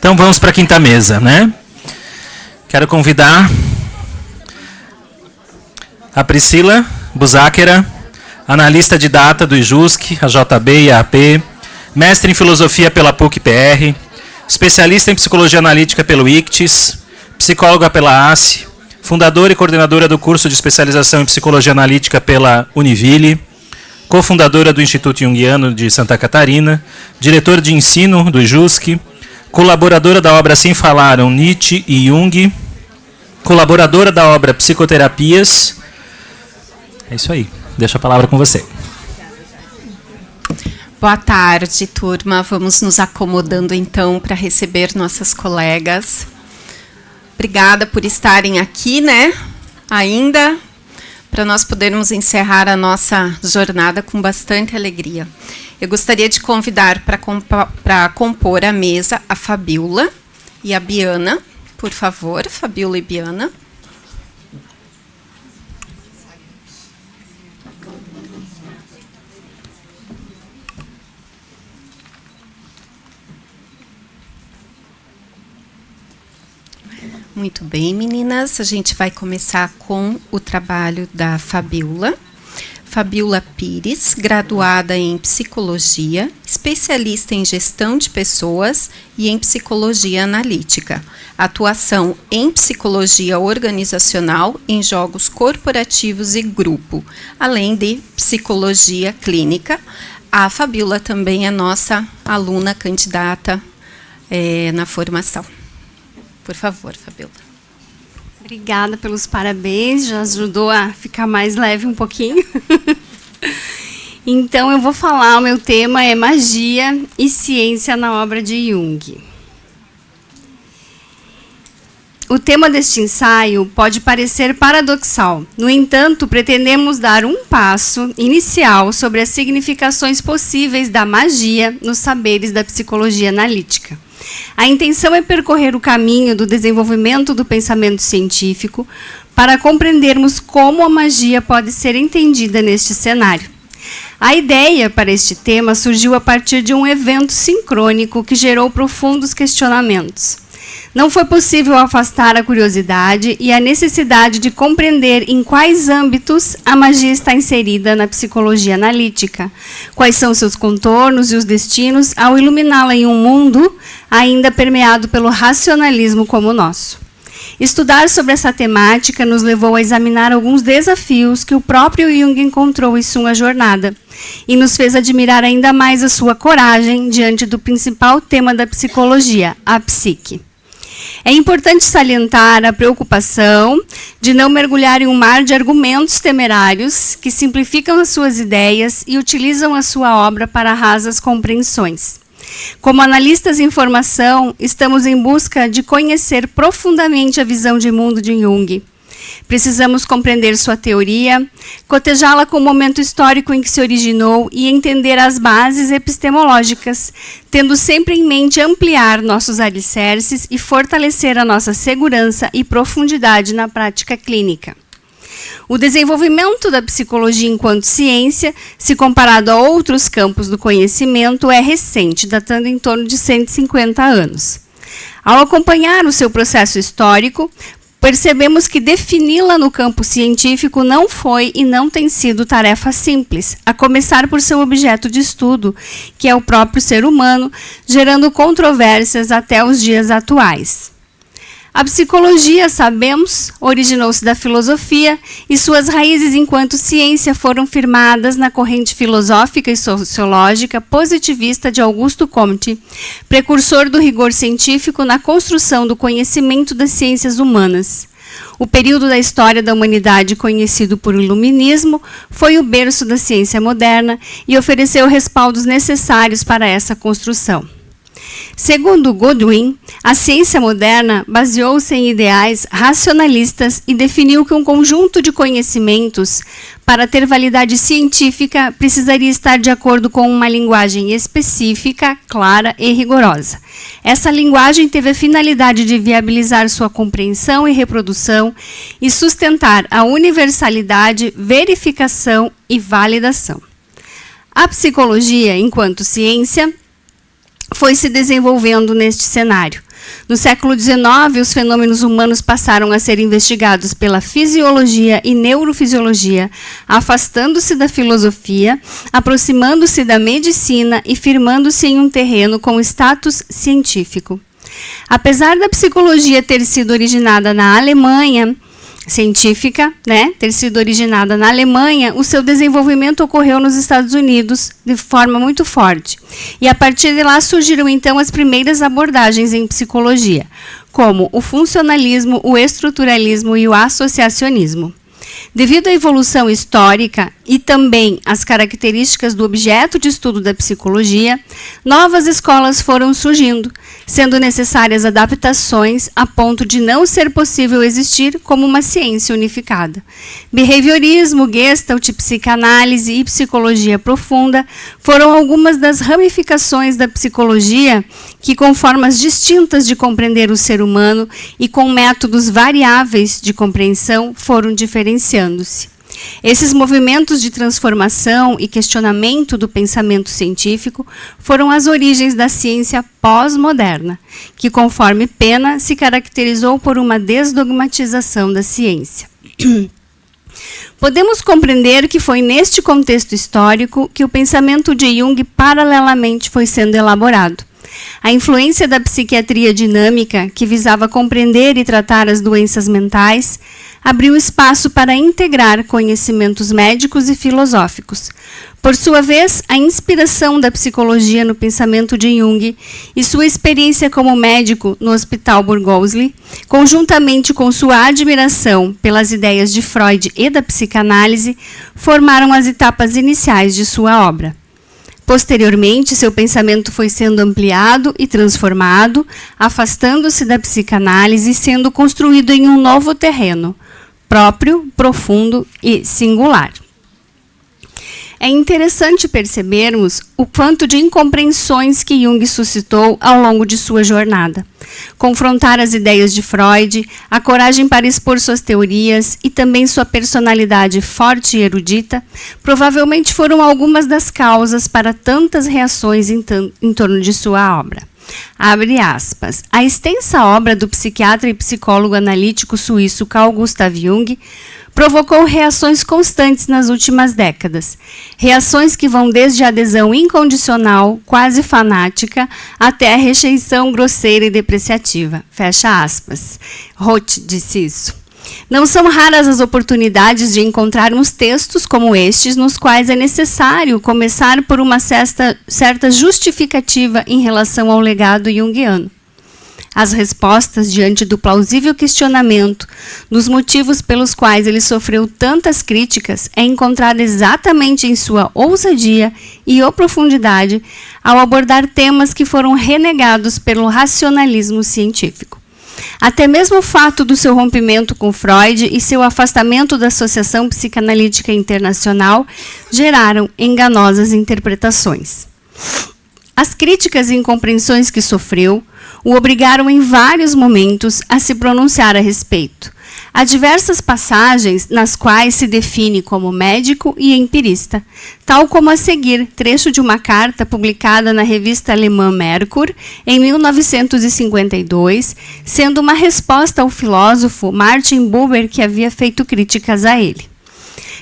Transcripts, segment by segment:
Então vamos para a quinta mesa, né? Quero convidar a Priscila Buzáquera, analista de data do IJUSC, a JB e a AP, mestre em filosofia pela PUC-PR, especialista em psicologia analítica pelo ICTIS, psicóloga pela ACE, fundadora e coordenadora do curso de especialização em psicologia analítica pela Univille, cofundadora do Instituto Jungiano de Santa Catarina, diretora de ensino do IJUSC, colaboradora da obra Assim Falaram Nietzsche e Jung, colaboradora da obra Psicoterapias. É isso aí. Deixa a palavra com você. Boa tarde, turma. Vamos nos acomodando, então, para receber nossas colegas. Obrigada por estarem aqui, né? Ainda, para nós podermos encerrar a nossa jornada com bastante alegria. Eu gostaria de convidar para compor a mesa a Fabiola e a Biana. Por favor, Fabiola e Biana. Muito bem, meninas. A gente vai começar com o trabalho da Fabiola. Fabiola Pires, graduada em Psicologia, especialista em Gestão de Pessoas e em Psicologia Analítica. Atuação em Psicologia Organizacional, em jogos corporativos e grupo, além de Psicologia Clínica. A Fabiola também é nossa aluna candidata na formação. Por favor, Fabiola. Obrigada pelos parabéns, já ajudou a ficar mais leve um pouquinho. Então, eu vou falar, o meu tema é magia e ciência na obra de Jung. O tema deste ensaio pode parecer paradoxal. No entanto, pretendemos dar um passo inicial sobre as significações possíveis da magia nos saberes da psicologia analítica. A intenção é percorrer o caminho do desenvolvimento do pensamento científico para compreendermos como a magia pode ser entendida neste cenário. A ideia para este tema surgiu a partir de um evento sincrônico que gerou profundos questionamentos. Não foi possível afastar a curiosidade e a necessidade de compreender em quais âmbitos a magia está inserida na psicologia analítica, quais são seus contornos e os destinos ao iluminá-la em um mundo ainda permeado pelo racionalismo como o nosso. Estudar sobre essa temática nos levou a examinar alguns desafios que o próprio Jung encontrou em sua jornada e nos fez admirar ainda mais a sua coragem diante do principal tema da psicologia, a psique. É importante salientar a preocupação de não mergulhar em um mar de argumentos temerários que simplificam as suas ideias e utilizam a sua obra para rasas compreensões. Como analistas em formação, estamos em busca de conhecer profundamente a visão de mundo de Jung. Precisamos compreender sua teoria, cotejá-la com o momento histórico em que se originou e entender as bases epistemológicas, tendo sempre em mente ampliar nossos alicerces e fortalecer a nossa segurança e profundidade na prática clínica. O desenvolvimento da psicologia enquanto ciência, se comparado a outros campos do conhecimento, é recente, datando em torno de 150 anos. Ao acompanhar o seu processo histórico, percebemos que defini-la no campo científico não foi e não tem sido tarefa simples, a começar por seu objeto de estudo, que é o próprio ser humano, gerando controvérsias até os dias atuais. A psicologia, sabemos, originou-se da filosofia e suas raízes enquanto ciência foram firmadas na corrente filosófica e sociológica positivista de Augusto Comte, precursor do rigor científico na construção do conhecimento das ciências humanas. O período da história da humanidade conhecido por iluminismo foi o berço da ciência moderna e ofereceu respaldos necessários para essa construção. Segundo Godwin, a ciência moderna baseou-se em ideais racionalistas e definiu que um conjunto de conhecimentos, para ter validade científica, precisaria estar de acordo com uma linguagem específica, clara e rigorosa. Essa linguagem teve a finalidade de viabilizar sua compreensão e reprodução e sustentar a universalidade, verificação e validação. A psicologia, enquanto ciência, foi se desenvolvendo neste cenário. No século XIX, os fenômenos humanos passaram a ser investigados pela fisiologia e neurofisiologia, afastando-se da filosofia, aproximando-se da medicina e firmando-se em um terreno com status científico. Apesar da psicologia ter sido originada na Alemanha, científica, ter sido originada na Alemanha, o seu desenvolvimento ocorreu nos Estados Unidos de forma muito forte. E a partir de lá surgiram então as primeiras abordagens em psicologia, como o funcionalismo, o estruturalismo e o associacionismo. Devido à evolução histórica e também às características do objeto de estudo da psicologia, novas escolas foram surgindo, sendo necessárias adaptações a ponto de não ser possível existir como uma ciência unificada. Behaviorismo, Gestalt, psicanálise e psicologia profunda foram algumas das ramificações da psicologia que, com formas distintas de compreender o ser humano e com métodos variáveis de compreensão, foram diferenciando-se. Esses movimentos de transformação e questionamento do pensamento científico foram as origens da ciência pós-moderna, que, conforme Pena, se caracterizou por uma desdogmatização da ciência. Podemos compreender que foi neste contexto histórico que o pensamento de Jung paralelamente foi sendo elaborado. A influência da psiquiatria dinâmica, que visava compreender e tratar as doenças mentais, abriu espaço para integrar conhecimentos médicos e filosóficos. Por sua vez, a inspiração da psicologia no pensamento de Jung e sua experiência como médico no Hospital Burgosli, conjuntamente com sua admiração pelas ideias de Freud e da psicanálise, formaram as etapas iniciais de sua obra. Posteriormente, seu pensamento foi sendo ampliado e transformado, afastando-se da psicanálise e sendo construído em um novo terreno, próprio, profundo e singular. É interessante percebermos o quanto de incompreensões que Jung suscitou ao longo de sua jornada. Confrontar as ideias de Freud, a coragem para expor suas teorias e também sua personalidade forte e erudita, provavelmente foram algumas das causas para tantas reações em torno de sua obra. Abre aspas. A extensa obra do psiquiatra e psicólogo analítico suíço Carl Gustav Jung provocou reações constantes nas últimas décadas. Reações que vão desde a adesão incondicional, quase fanática, até a rejeição grosseira e depreciativa. Fecha aspas. Roth disse isso. Não são raras as oportunidades de encontrarmos textos como estes, nos quais é necessário começar por uma certa justificativa em relação ao legado junguiano. As respostas diante do plausível questionamento dos motivos pelos quais ele sofreu tantas críticas é encontrada exatamente em sua ousadia e profundidade ao abordar temas que foram renegados pelo racionalismo científico. Até mesmo o fato do seu rompimento com Freud e seu afastamento da Associação Psicanalítica Internacional geraram enganosas interpretações. As críticas e incompreensões que sofreu o obrigaram em vários momentos a se pronunciar a respeito. Há diversas passagens nas quais se define como médico e empirista, tal como a seguir, trecho de uma carta publicada na revista alemã Merkur, em 1952, sendo uma resposta ao filósofo Martin Buber, que havia feito críticas a ele.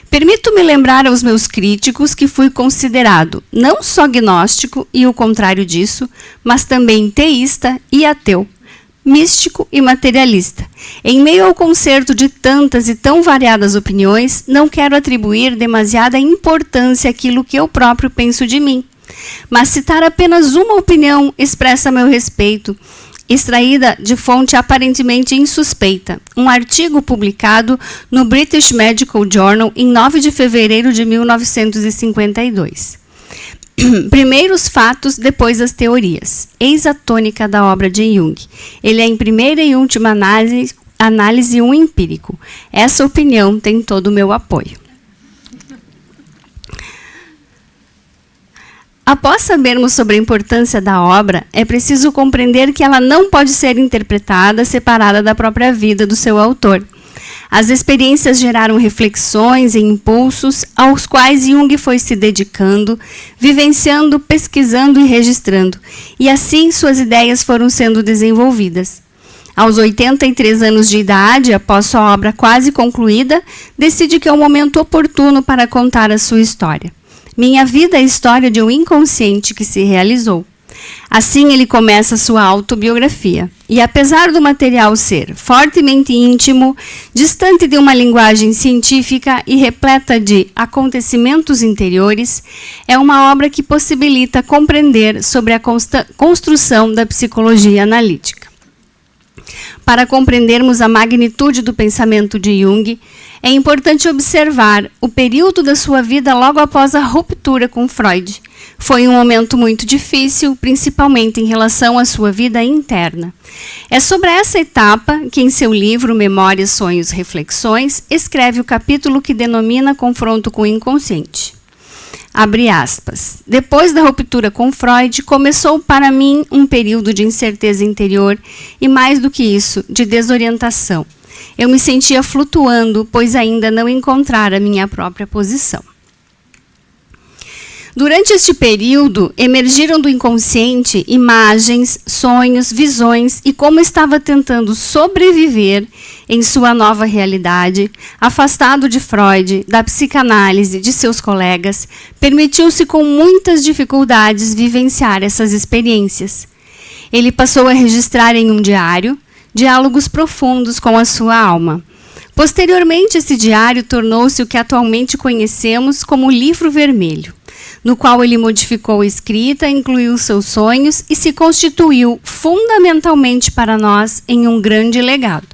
Permito-me lembrar aos meus críticos que fui considerado não só gnóstico e o contrário disso, mas também teísta e ateu, místico e materialista. Em meio ao concerto de tantas e tão variadas opiniões, não quero atribuir demasiada importância àquilo que eu próprio penso de mim, mas citar apenas uma opinião expressa a meu respeito, extraída de fonte aparentemente insuspeita, um artigo publicado no British Medical Journal em 9 de fevereiro de 1952. Primeiros fatos, depois as teorias. Eis a tônica da obra de Jung. Ele é, em primeira e última análise um empírico. Essa opinião tem todo o meu apoio. Após sabermos sobre a importância da obra, é preciso compreender que ela não pode ser interpretada separada da própria vida do seu autor. As experiências geraram reflexões e impulsos aos quais Jung foi se dedicando, vivenciando, pesquisando e registrando, e assim suas ideias foram sendo desenvolvidas. Aos 83 anos de idade, após sua obra quase concluída, decide que é o momento oportuno para contar a sua história. Minha vida é a história de um inconsciente que se realizou. Assim, ele começa sua autobiografia. E apesar do material ser fortemente íntimo, distante de uma linguagem científica e repleta de acontecimentos interiores, é uma obra que possibilita compreender sobre a construção da psicologia analítica. Para compreendermos a magnitude do pensamento de Jung, é importante observar o período da sua vida logo após a ruptura com Freud. Foi um momento muito difícil, principalmente em relação à sua vida interna. É sobre essa etapa que, em seu livro Memórias, Sonhos, Reflexões, escreve o capítulo que denomina Confronto com o Inconsciente. Abre aspas. Depois da ruptura com Freud, começou para mim um período de incerteza interior e, mais do que isso, de desorientação. Eu me sentia flutuando, pois ainda não encontrara minha própria posição. Durante este período, emergiram do inconsciente imagens, sonhos, visões e como estava tentando sobreviver em sua nova realidade, afastado de Freud, da psicanálise, de seus colegas, permitiu-se com muitas dificuldades vivenciar essas experiências. Ele passou a registrar em um diário diálogos profundos com a sua alma. Posteriormente, esse diário tornou-se o que atualmente conhecemos como o Livro Vermelho, no qual ele modificou a escrita, incluiu seus sonhos e se constituiu fundamentalmente para nós em um grande legado,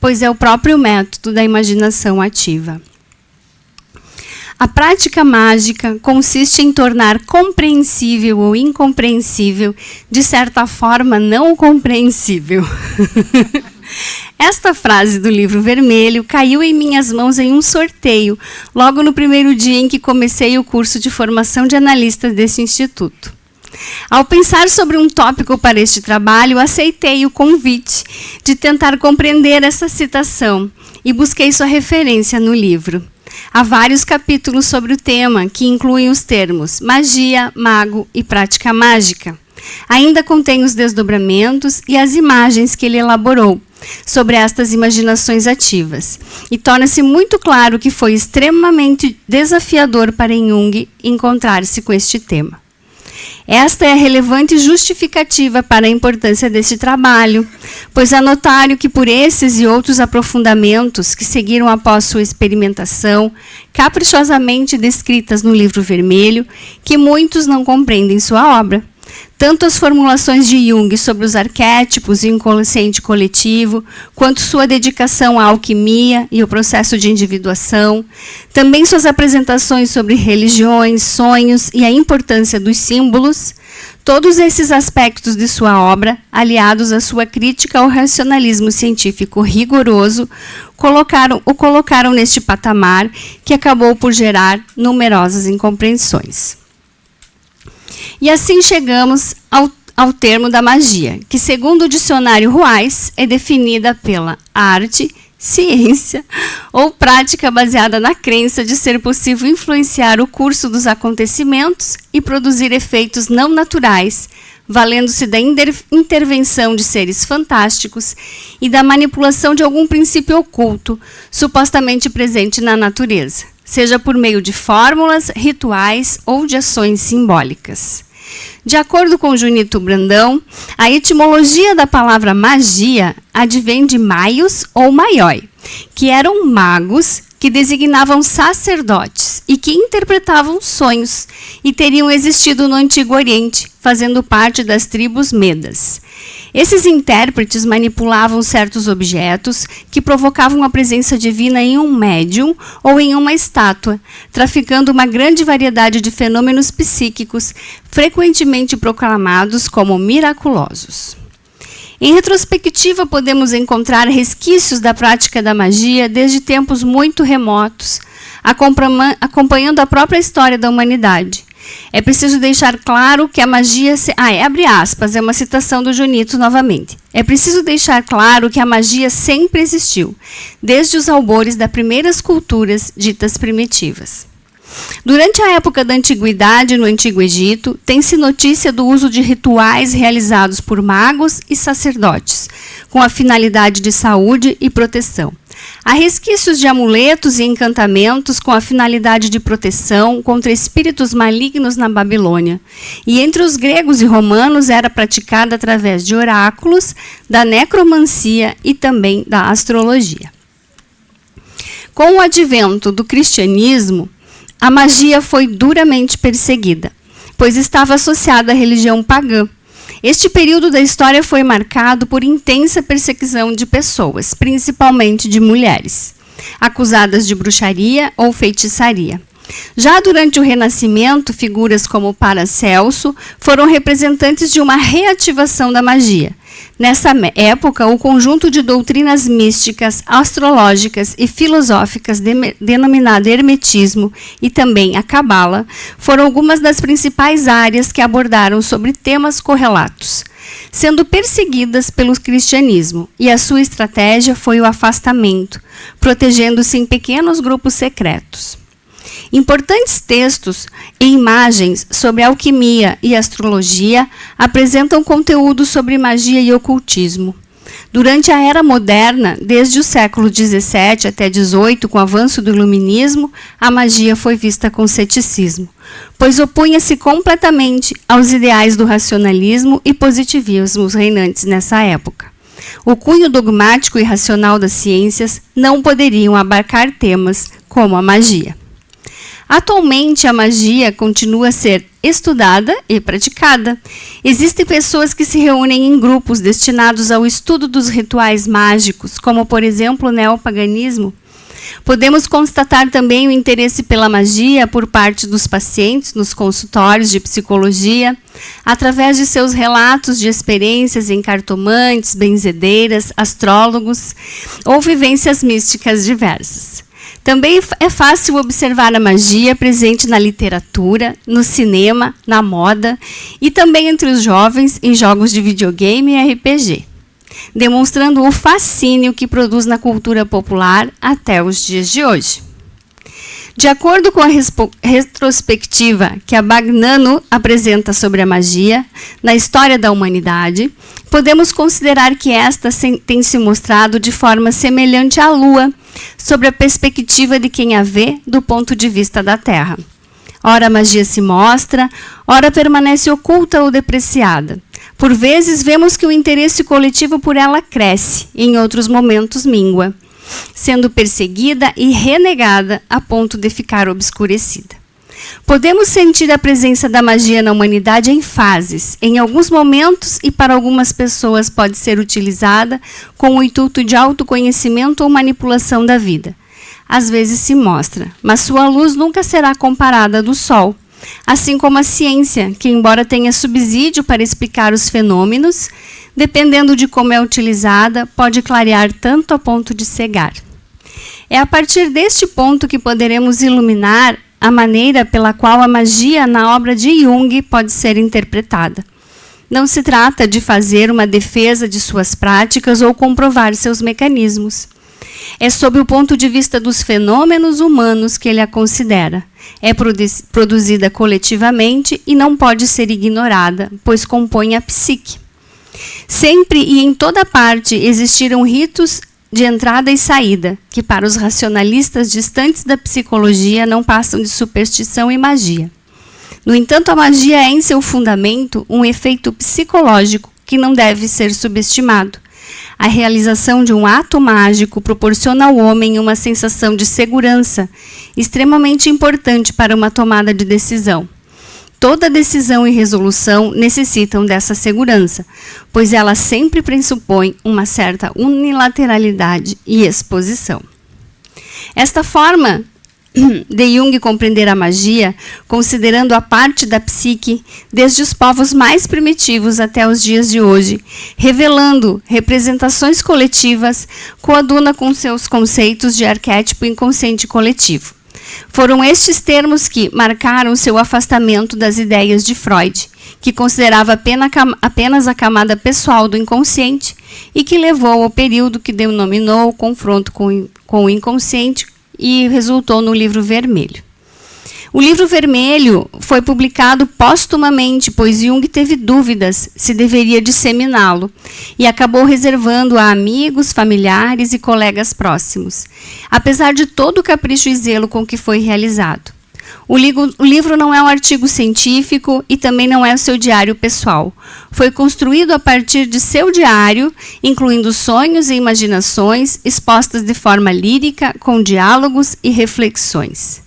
pois é o próprio método da imaginação ativa. A prática mágica consiste em tornar compreensível ou incompreensível, de certa forma não compreensível. Esta frase do Livro Vermelho caiu em minhas mãos em um sorteio, logo no primeiro dia em que comecei o curso de formação de analistas desse instituto. Ao pensar sobre um tópico para este trabalho, aceitei o convite de tentar compreender essa citação e busquei sua referência no livro. Há vários capítulos sobre o tema, que incluem os termos magia, mago e prática mágica. Ainda contém os desdobramentos e as imagens que ele elaborou sobre estas imaginações ativas. E torna-se muito claro que foi extremamente desafiador para Jung encontrar-se com este tema. Esta é a relevante justificativa para a importância deste trabalho, pois é notório que por esses e outros aprofundamentos que seguiram após sua experimentação, caprichosamente descritas no Livro Vermelho, que muitos não compreendem sua obra. Tanto as formulações de Jung sobre os arquétipos e o inconsciente coletivo, quanto sua dedicação à alquimia e o processo de individuação, também suas apresentações sobre religiões, sonhos e a importância dos símbolos, todos esses aspectos de sua obra, aliados à sua crítica ao racionalismo científico rigoroso, o colocaram neste patamar que acabou por gerar numerosas incompreensões. E assim chegamos ao termo da magia, que, segundo o dicionário Ruais, é definida pela arte, ciência ou prática baseada na crença de ser possível influenciar o curso dos acontecimentos e produzir efeitos não naturais, valendo-se da intervenção de seres fantásticos e da manipulação de algum princípio oculto, supostamente presente na natureza, seja por meio de fórmulas, rituais ou de ações simbólicas. De acordo com Junito Brandão, a etimologia da palavra magia advém de maios ou maioi, que eram magos que designavam sacerdotes e que interpretavam sonhos e teriam existido no Antigo Oriente, fazendo parte das tribos medas. Esses intérpretes manipulavam certos objetos que provocavam a presença divina em um médium ou em uma estátua, traficando uma grande variedade de fenômenos psíquicos, frequentemente proclamados como miraculosos. Em retrospectiva, podemos encontrar resquícios da prática da magia desde tempos muito remotos, acompanhando a própria história da humanidade. É preciso deixar claro que a magia... abre aspas, é uma citação do Junito novamente. É preciso deixar claro que a magia sempre existiu, desde os albores das primeiras culturas ditas primitivas. Durante a época da Antiguidade, no Antigo Egito, tem-se notícia do uso de rituais realizados por magos e sacerdotes, com a finalidade de saúde e proteção. Há resquícios de amuletos e encantamentos com a finalidade de proteção contra espíritos malignos na Babilônia. E entre os gregos e romanos era praticada através de oráculos, da necromancia e também da astrologia. Com o advento do cristianismo, a magia foi duramente perseguida, pois estava associada à religião pagã. Este período da história foi marcado por intensa perseguição de pessoas, principalmente de mulheres, acusadas de bruxaria ou feitiçaria. Já durante o Renascimento, figuras como Paracelso foram representantes de uma reativação da magia. Nessa época, o conjunto de doutrinas místicas, astrológicas e filosóficas denominado Hermetismo e também a Cabala foram algumas das principais áreas que abordaram sobre temas correlatos, sendo perseguidas pelo cristianismo, e a sua estratégia foi o afastamento, protegendo-se em pequenos grupos secretos. Importantes textos e imagens sobre alquimia e astrologia apresentam conteúdo sobre magia e ocultismo. Durante a Era Moderna, desde o século XVII até XVIII, com o avanço do Iluminismo, a magia foi vista com ceticismo, pois opunha-se completamente aos ideais do racionalismo e positivismo reinantes nessa época. O cunho dogmático e racional das ciências não poderiam abarcar temas como a magia. Atualmente, a magia continua a ser estudada e praticada. Existem pessoas que se reúnem em grupos destinados ao estudo dos rituais mágicos, como, por exemplo, o neopaganismo. Podemos constatar também o interesse pela magia por parte dos pacientes nos consultórios de psicologia, através de seus relatos de experiências em cartomantes, benzedeiras, astrólogos ou vivências místicas diversas. Também é fácil observar a magia presente na literatura, no cinema, na moda e também entre os jovens em jogos de videogame e RPG, demonstrando o fascínio que produz na cultura popular até os dias de hoje. De acordo com a retrospectiva que a Bagnano apresenta sobre a magia na história da humanidade, podemos considerar que esta tem se mostrado de forma semelhante à Lua, sobre a perspectiva de quem a vê do ponto de vista da Terra. Ora a magia se mostra, ora permanece oculta ou depreciada. Por vezes vemos que o interesse coletivo por ela cresce, em outros momentos mingua, sendo perseguida e renegada a ponto de ficar obscurecida. Podemos sentir a presença da magia na humanidade em fases. Em alguns momentos e para algumas pessoas pode ser utilizada com o intuito de autoconhecimento ou manipulação da vida. Às vezes se mostra, mas sua luz nunca será comparada à do sol. Assim como a ciência, que embora tenha subsídio para explicar os fenômenos, dependendo de como é utilizada, pode clarear tanto a ponto de cegar. É a partir deste ponto que poderemos iluminar a maneira pela qual a magia na obra de Jung pode ser interpretada. Não se trata de fazer uma defesa de suas práticas ou comprovar seus mecanismos. É sob o ponto de vista dos fenômenos humanos que ele a considera. É produzida coletivamente e não pode ser ignorada, pois compõe a psique. Sempre e em toda parte existiram ritos de entrada e saída, que para os racionalistas distantes da psicologia não passam de superstição e magia. No entanto, a magia é em seu fundamento um efeito psicológico que não deve ser subestimado. A realização de um ato mágico proporciona ao homem uma sensação de segurança, extremamente importante para uma tomada de decisão. Toda decisão e resolução necessitam dessa segurança, pois ela sempre pressupõe uma certa unilateralidade e exposição. Esta forma de Jung compreender a magia, considerando a parte da psique, desde os povos mais primitivos até os dias de hoje, revelando representações coletivas, coaduna com seus conceitos de arquétipo inconsciente coletivo. Foram estes termos que marcaram seu afastamento das ideias de Freud, que considerava apenas a camada pessoal do inconsciente e que levou ao período que denominou o confronto com o inconsciente e resultou no Livro Vermelho. O Livro Vermelho foi publicado póstumamente, pois Jung teve dúvidas se deveria disseminá-lo e acabou reservando a amigos, familiares e colegas próximos, apesar de todo o capricho e zelo com que foi realizado. O livro não é um artigo científico e também não é o seu diário pessoal. Foi construído a partir de seu diário, incluindo sonhos e imaginações expostas de forma lírica, com diálogos e reflexões.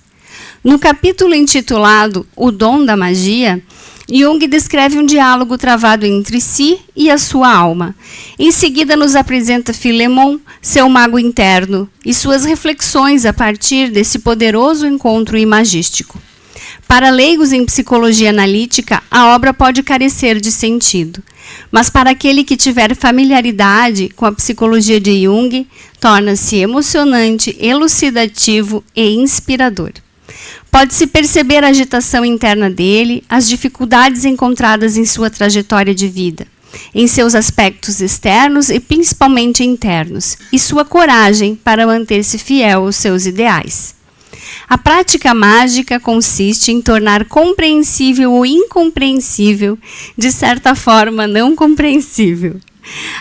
No capítulo intitulado O Dom da Magia, Jung descreve um diálogo travado entre si e a sua alma. Em seguida, nos apresenta Philemon, seu mago interno, e suas reflexões a partir desse poderoso encontro imagístico. Para leigos em psicologia analítica, a obra pode carecer de sentido, mas para aquele que tiver familiaridade com a psicologia de Jung, torna-se emocionante, elucidativo e inspirador. Pode-se perceber a agitação interna dele, as dificuldades encontradas em sua trajetória de vida, em seus aspectos externos e principalmente internos, e sua coragem para manter-se fiel aos seus ideais. A prática mágica consiste em tornar compreensível o incompreensível, de certa forma não compreensível.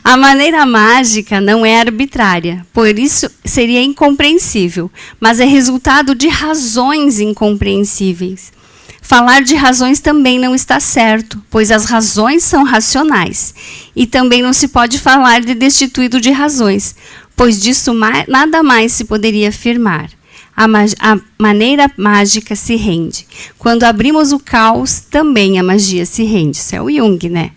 A maneira mágica não é arbitrária, por isso seria incompreensível, mas é resultado de razões incompreensíveis. Falar de razões também não está certo, pois as razões são racionais. E também não se pode falar de destituído de razões, pois disso nada mais se poderia afirmar. A maneira mágica se rende. Quando abrimos o caos, também a magia se rende. Isso é o Jung, né?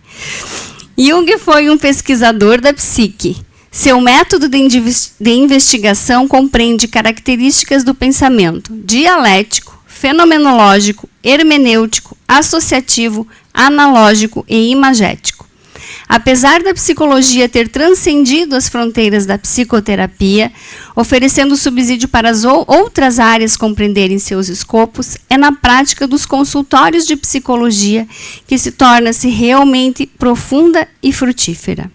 Jung foi um pesquisador da psique. Seu método de investigação compreende características do pensamento dialético, fenomenológico, hermenêutico, associativo, analógico e imagético. Apesar da psicologia ter transcendido as fronteiras da psicoterapia, oferecendo subsídio para as outras áreas compreenderem seus escopos, é na prática dos consultórios de psicologia que se torna-se realmente profunda e frutífera.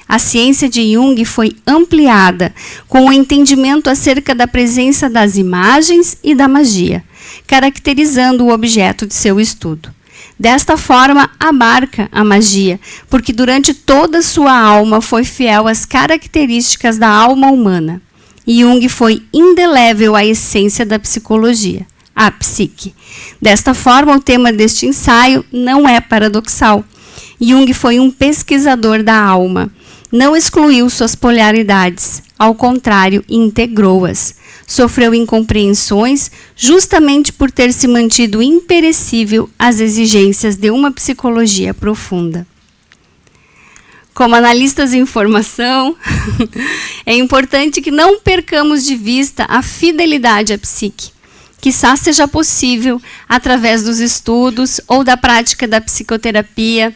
A ciência de Jung foi ampliada com o entendimento acerca da presença das imagens e da magia, caracterizando o objeto de seu estudo. Desta forma, abarca a magia, porque durante toda sua alma foi fiel às características da alma humana. Jung foi indelével à essência da psicologia, a psique. Desta forma, o tema deste ensaio não é paradoxal. Jung foi um pesquisador da alma. Não excluiu suas polaridades, ao contrário, integrou-as. Sofreu incompreensões justamente por ter se mantido imperecível às exigências de uma psicologia profunda. Como analistas em formação, é importante que não percamos de vista a fidelidade à psique. Quizá seja possível, através dos estudos ou da prática da psicoterapia,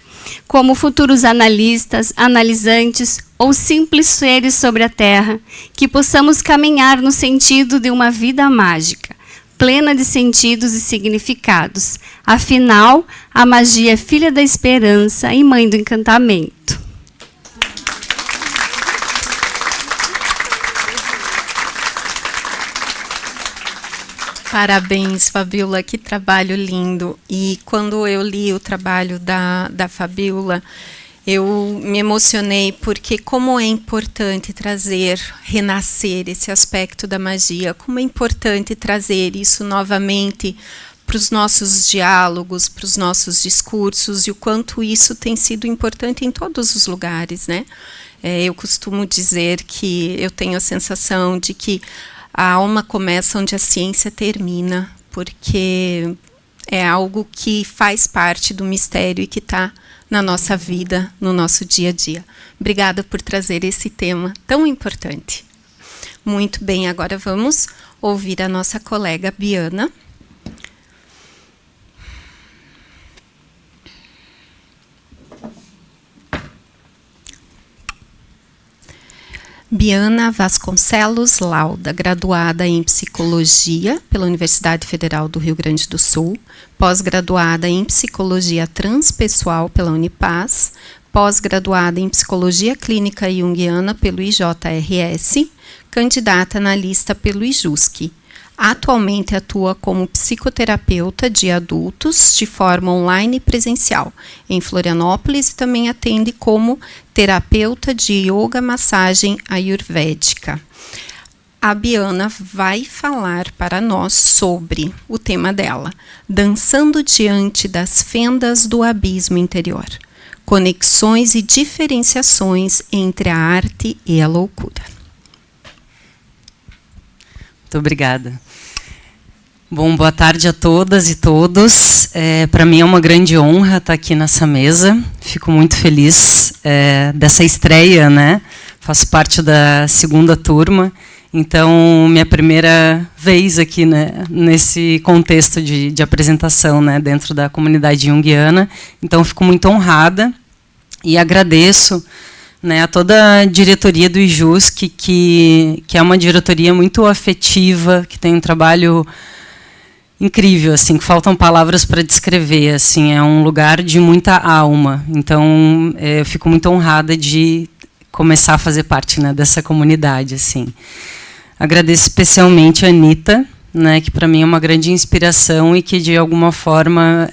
como futuros analistas, analisantes ou simples seres sobre a Terra, que possamos caminhar no sentido de uma vida mágica, plena de sentidos e significados. Afinal, a magia é filha da esperança e mãe do encantamento. Parabéns, Fabiola, que trabalho lindo. E quando eu li o trabalho da Fabiola, eu me emocionei porque como é importante trazer, renascer esse aspecto da magia, como é importante trazer isso novamente para os nossos diálogos, para os nossos discursos, e o quanto isso tem sido importante em todos os lugares, né? Eu costumo dizer que eu tenho a sensação de que a alma começa onde a ciência termina, porque é algo que faz parte do mistério e que está na nossa vida, no nosso dia a dia. Obrigada por trazer esse tema tão importante. Muito bem, agora vamos ouvir a nossa colega Biana. Biana Vasconcelos Lauda, graduada em Psicologia pela Universidade Federal do Rio Grande do Sul, pós-graduada em Psicologia Transpessoal pela Unipaz, pós-graduada em Psicologia Clínica Junguiana pelo IJRS, candidata analista pelo IJUSC. Atualmente atua como psicoterapeuta de adultos de forma online e presencial em Florianópolis e também atende como terapeuta de yoga massagem ayurvédica. A Biana vai falar para nós sobre o tema dela, Dançando Diante das Fendas do Abismo Interior, conexões e diferenciações entre a arte e a loucura. Muito obrigada. Bom, boa tarde a todas e todos. Para mim é uma grande honra estar aqui nessa mesa. Fico muito feliz dessa estreia, né? Faço parte da segunda turma, então minha primeira vez aqui, né, nesse contexto de apresentação, né, dentro da comunidade junguiana. Então fico muito honrada e agradeço, né, a toda a diretoria do IJUSC, que é uma diretoria muito afetiva, que tem um trabalho incrível, assim, que faltam palavras para descrever, assim, é um lugar de muita alma. Então, eu fico muito honrada de começar a fazer parte, né, dessa comunidade, assim. Agradeço especialmente a Anitta, né, que para mim é uma grande inspiração e que de alguma forma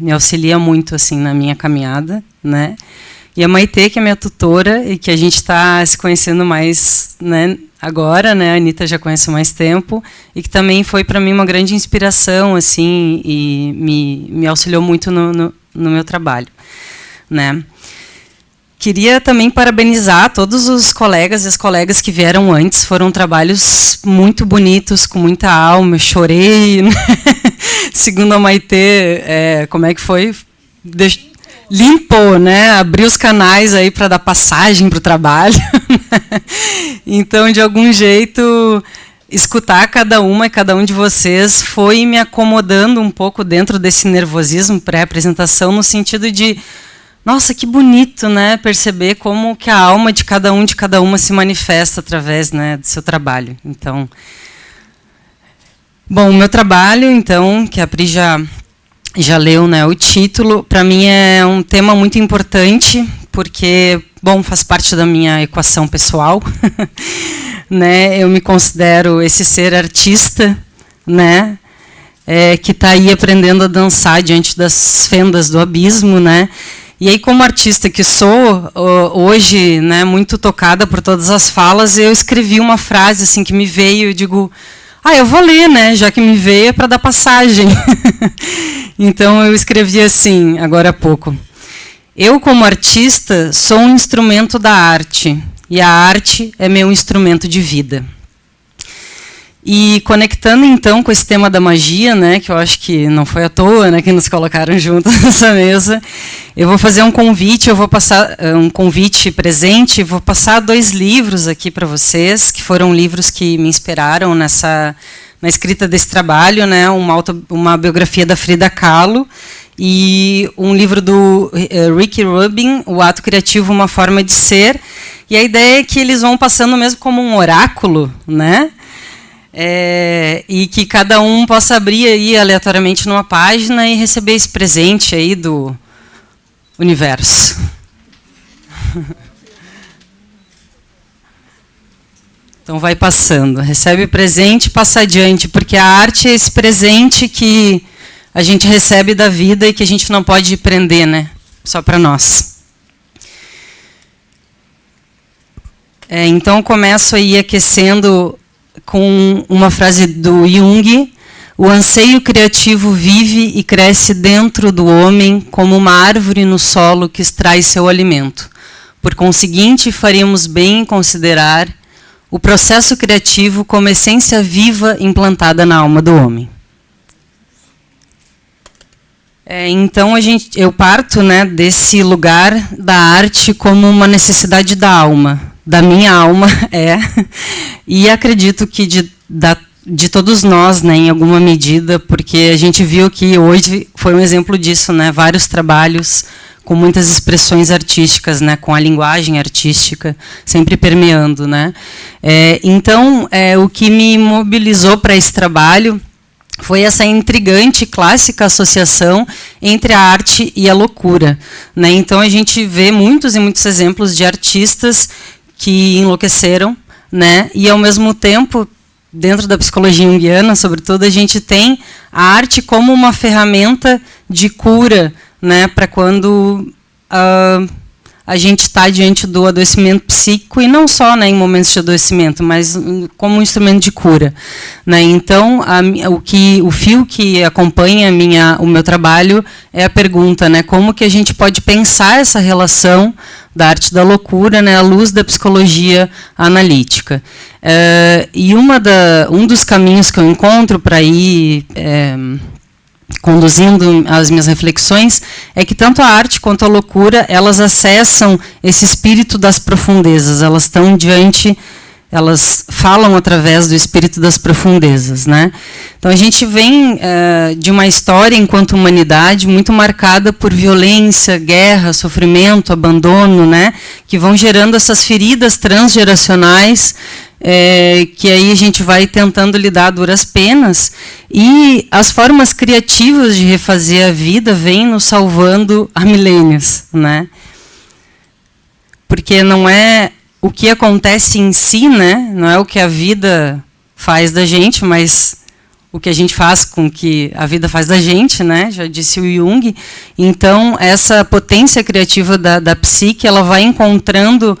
me auxilia muito, assim, na minha caminhada, né. E a Maitê, que é minha tutora e que a gente está se conhecendo mais, né, agora, né? A Anitta já conhece há mais tempo e que também foi para mim uma grande inspiração, assim, e me auxiliou muito no meu trabalho, né? Queria também parabenizar todos os colegas e as colegas que vieram antes. Foram trabalhos muito bonitos, com muita alma. Eu chorei, né? Segundo a Maitê, como é que foi? Limpou, né? Abriu os canais aí para dar passagem para o trabalho. Então, de algum jeito, escutar cada uma e cada um de vocês foi me acomodando um pouco dentro desse nervosismo pré-apresentação, no sentido de, nossa, que bonito, né? Perceber como que a alma de cada um, de cada uma se manifesta através, né, do seu trabalho. Então, bom, o meu trabalho, então, que a Pri já leu, né, o título, para mim é um tema muito importante, porque, bom, faz parte da minha equação pessoal, né, eu me considero esse ser artista, né, que está aí aprendendo a dançar diante das fendas do abismo, né, e aí, como artista que sou, hoje, né, muito tocada por todas as falas, eu escrevi uma frase, assim, que me veio, eu digo, eu vou ler, né, já que me veio, é para dar passagem. Então, eu escrevi assim, agora há pouco. Eu, como artista, sou um instrumento da arte, e a arte é meu instrumento de vida. E conectando, então, com esse tema da magia, né, que eu acho que não foi à toa, né, que nos colocaram juntos nessa mesa, eu vou fazer um convite, eu vou passar um convite presente, vou passar 2 livros aqui para vocês, que foram livros que me inspiraram na escrita desse trabalho, né, uma biografia da Frida Kahlo e um livro do Rick Rubin, O Ato Criativo, Uma Forma de Ser. E a ideia é que eles vão passando mesmo como um oráculo, né? E que cada um possa abrir aí aleatoriamente numa página e receber esse presente aí do universo. Então vai passando, recebe o presente, passa adiante, porque a arte é esse presente que a gente recebe da vida e que a gente não pode prender, né? Só para nós. Então eu começo aí aquecendo com uma frase do Jung: o anseio criativo vive e cresce dentro do homem como uma árvore no solo que extrai seu alimento. Por conseguinte, faríamos bem em considerar o processo criativo como essência viva implantada na alma do homem. Então, eu parto, né, desse lugar da arte como uma necessidade da alma, da minha alma, e acredito que de todos nós, né, em alguma medida, porque a gente viu que hoje foi um exemplo disso, né, vários trabalhos com muitas expressões artísticas, né, com a linguagem artística sempre permeando, né. Então, o que me mobilizou para esse trabalho foi essa intrigante clássica associação entre a arte e a loucura, né. Então a gente vê muitos e muitos exemplos de artistas que enlouqueceram, né, e ao mesmo tempo, dentro da psicologia junguiana, sobretudo, a gente tem a arte como uma ferramenta de cura, né, para quando a gente está diante do adoecimento psíquico, e não só, né, em momentos de adoecimento, mas como um instrumento de cura, né. Então, o fio que acompanha o meu trabalho é a pergunta, né, como que a gente pode pensar essa relação da arte da loucura, né, à luz da psicologia analítica. E um dos caminhos que eu encontro para ir conduzindo as minhas reflexões é que tanto a arte quanto a loucura, elas acessam esse espírito das profundezas, elas falam através do espírito das profundezas, né? Então a gente vem de uma história enquanto humanidade muito marcada por violência, guerra, sofrimento, abandono, né? Que vão gerando essas feridas transgeracionais, que aí a gente vai tentando lidar a duras penas, e as formas criativas de refazer a vida vêm nos salvando há milênios, né? Porque não é o que acontece em si, né? Não é o que a vida faz da gente, mas o que a gente faz com que a vida faz da gente, né? Já disse o Jung. Então, essa potência criativa da psique, ela vai encontrando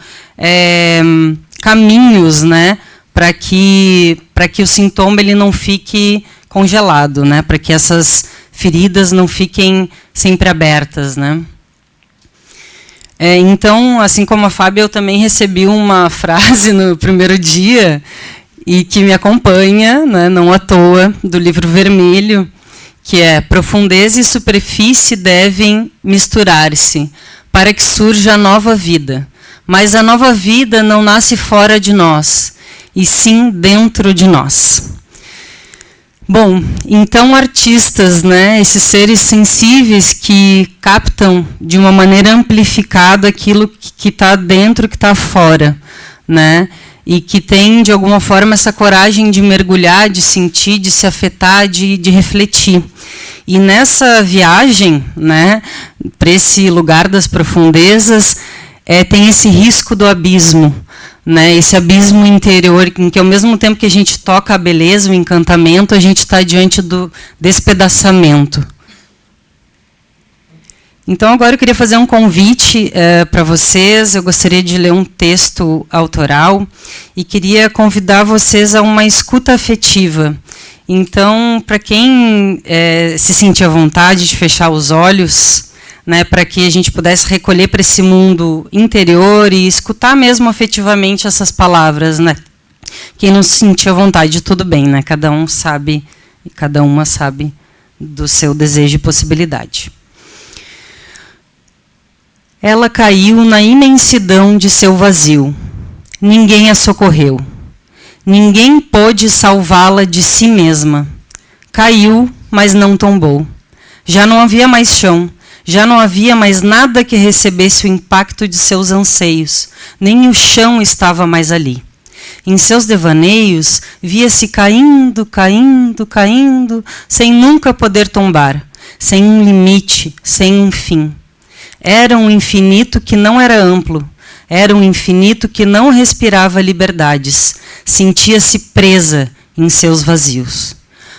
caminhos, né, para que o sintoma ele não fique congelado, né, para que essas feridas não fiquem sempre abertas, né. Então, assim como a Fábia, eu também recebi uma frase no primeiro dia e que me acompanha, né, não à toa, do livro vermelho, que é: profundeza e superfície devem misturar-se para que surja a nova vida. Mas a nova vida não nasce fora de nós, e sim dentro de nós. Bom, então artistas, né, esses seres sensíveis que captam de uma maneira amplificada aquilo que está dentro, que está fora, né, e que tem, de alguma forma, essa coragem de mergulhar, de sentir, de se afetar, de refletir. E nessa viagem, né, para esse lugar das profundezas, tem esse risco do abismo, né? Esse abismo interior, em que ao mesmo tempo que a gente toca a beleza, o encantamento, a gente está diante do despedaçamento. Então, agora eu queria fazer um convite para vocês. Eu gostaria de ler um texto autoral e queria convidar vocês a uma escuta afetiva. Então, para quem se sentir à vontade de fechar os olhos, né, para que a gente pudesse recolher para esse mundo interior e escutar mesmo afetivamente essas palavras, né? Quem não se sentir à vontade, tudo bem, né? Cada um sabe, e cada uma sabe do seu desejo e possibilidade. Ela caiu na imensidão de seu vazio. Ninguém a socorreu. Ninguém pôde salvá-la de si mesma. Caiu, mas não tombou. Já não havia mais chão. Já não havia mais nada que recebesse o impacto de seus anseios, nem o chão estava mais ali. Em seus devaneios, via-se caindo, caindo, caindo, sem nunca poder tombar, sem um limite, sem um fim. Era um infinito que não era amplo, era um infinito que não respirava liberdades, sentia-se presa em seus vazios.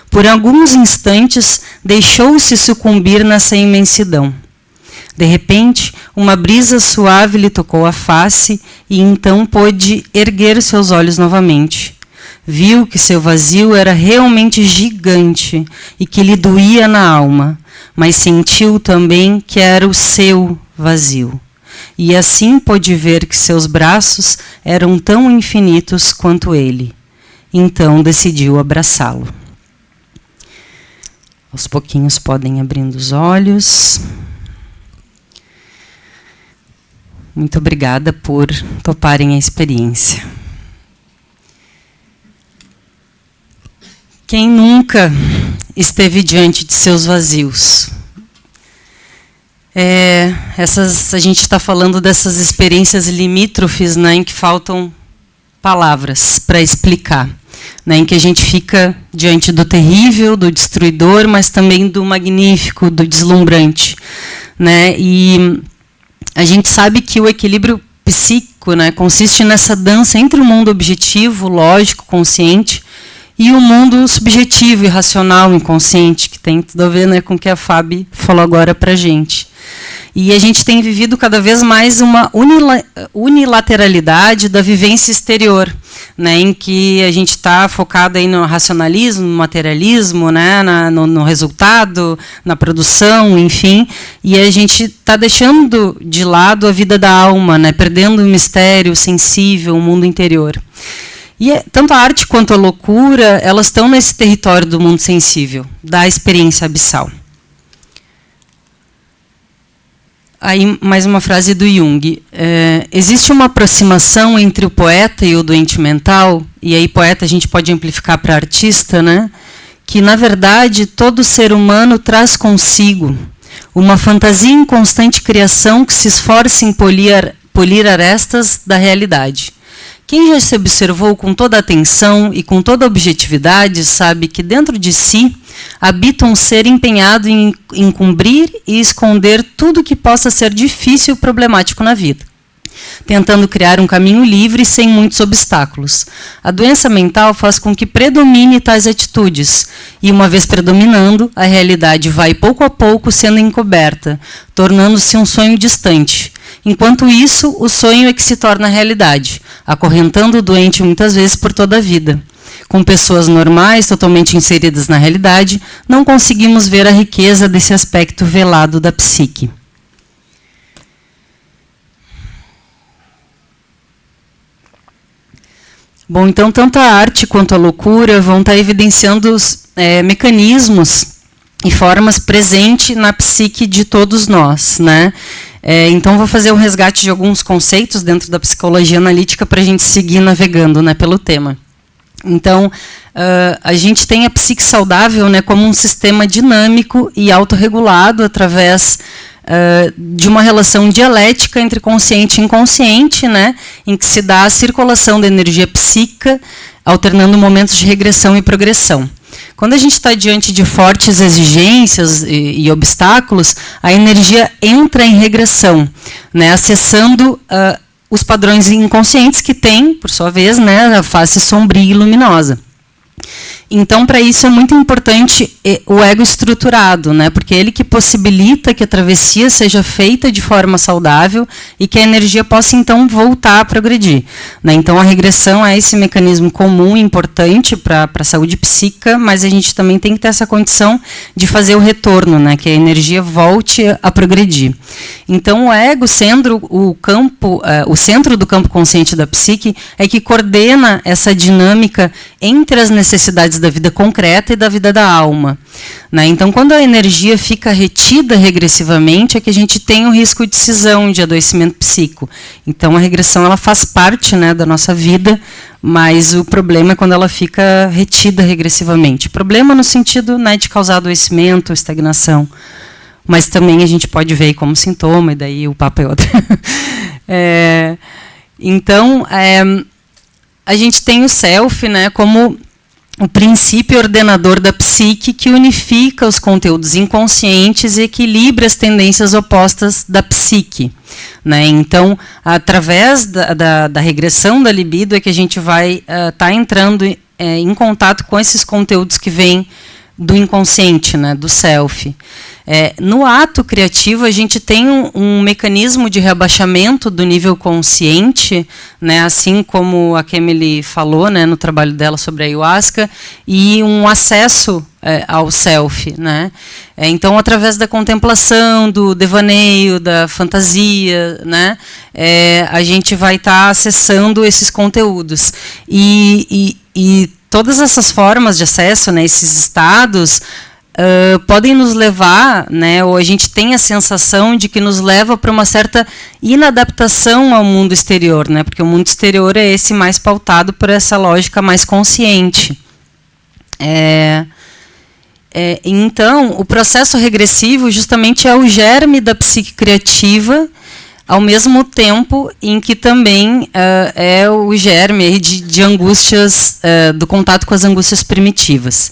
Por alguns instantes, deixou-se sucumbir nessa imensidão. De repente, uma brisa suave lhe tocou a face e então pôde erguer seus olhos novamente. Viu que seu vazio era realmente gigante e que lhe doía na alma, mas sentiu também que era o seu vazio. E assim pôde ver que seus braços eram tão infinitos quanto ele. Então decidiu abraçá-lo. Aos pouquinhos podem abrindo os olhos. Muito obrigada por toparem a experiência. Quem nunca esteve diante de seus vazios? A gente está falando dessas experiências limítrofes, né, em que faltam palavras para explicar, né, em que a gente fica diante do terrível, do destruidor, mas também do magnífico, do deslumbrante, né, e a gente sabe que o equilíbrio psíquico, né, consiste nessa dança entre o mundo objetivo, lógico, consciente, e o mundo subjetivo, irracional, inconsciente, que tem tudo a ver, né, com o que a Fábio falou agora para a gente. E a gente tem vivido cada vez mais uma unilateralidade da vivência exterior, né, em que a gente está focado aí no racionalismo, no materialismo, né, no resultado, na produção, enfim, e a gente está deixando de lado a vida da alma, né, perdendo o mistério sensível, o mundo interior. E tanto a arte quanto a loucura, elas estão nesse território do mundo sensível, da experiência abissal. Aí, mais uma frase do Jung. Existe uma aproximação entre o poeta e o doente mental, e aí poeta a gente pode amplificar para artista, né? Que, na verdade, todo ser humano traz consigo uma fantasia em constante criação que se esforça em polir arestas da realidade. Quem já se observou com toda atenção e com toda objetividade sabe que dentro de si habita um ser empenhado em encobrir e esconder tudo que possa ser difícil e problemático na vida, tentando criar um caminho livre sem muitos obstáculos. A doença mental faz com que predomine tais atitudes, e uma vez predominando, a realidade vai pouco a pouco sendo encoberta, tornando-se um sonho distante. Enquanto isso, o sonho é que se torna realidade, acorrentando o doente muitas vezes por toda a vida. Com pessoas normais, totalmente inseridas na realidade, não conseguimos ver a riqueza desse aspecto velado da psique. Bom, então, tanto a arte quanto a loucura vão estar evidenciando os mecanismos e formas presentes na psique de todos nós, né? Então, vou fazer um resgate de alguns conceitos dentro da psicologia analítica para a gente seguir navegando, né, pelo tema. Então, a gente tem a psique saudável, né, como um sistema dinâmico e autorregulado através de uma relação dialética entre consciente e inconsciente, né, em que se dá a circulação da energia psíquica, alternando momentos de regressão e progressão. Quando a gente está diante de fortes exigências e obstáculos, a energia entra em regressão, né, acessando os padrões inconscientes que tem, por sua vez, né, a face sombria e luminosa. Então, para isso é muito importante o ego estruturado, né? Porque é ele que possibilita que a travessia seja feita de forma saudável e que a energia possa, então, voltar a progredir, né? Então, a regressão é esse mecanismo comum e importante para a saúde psíquica, mas a gente também tem que ter essa condição de fazer o retorno, né? Que a energia volte a progredir. Então, o ego, sendo o centro do campo consciente da psique, é que coordena essa dinâmica entre as necessidades da vida concreta e da vida da alma, né? Então, quando a energia fica retida regressivamente, é que a gente tem o risco de cisão, de adoecimento psíquico. Então, a regressão ela faz parte, né, da nossa vida, mas o problema é quando ela fica retida regressivamente. Problema no sentido, né, de causar adoecimento, estagnação. Mas também a gente pode ver como sintoma, e daí o papo é outro. Então, a gente tem o self, né, como o princípio ordenador da psique que unifica os conteúdos inconscientes e equilibra as tendências opostas da psique, né? Então, através da regressão da libido é que a gente vai estar entrando em contato com esses conteúdos que vêm do inconsciente, né, do self. No ato criativo, a gente tem um mecanismo de rebaixamento do nível consciente, né, assim como a Kemily falou, né, no trabalho dela sobre a ayahuasca, e um acesso ao self, né? Então, através da contemplação, do devaneio, da fantasia, né, a gente vai estar acessando esses conteúdos. E todas essas formas de acesso, né, esses estados, podem nos levar, né, ou a gente tem a sensação de que nos leva para uma certa inadaptação ao mundo exterior, né, porque o mundo exterior é esse mais pautado por essa lógica mais consciente. Então, o processo regressivo justamente é o germe da psique criativa, ao mesmo tempo em que também é o germe aí de angústias, do contato com as angústias primitivas.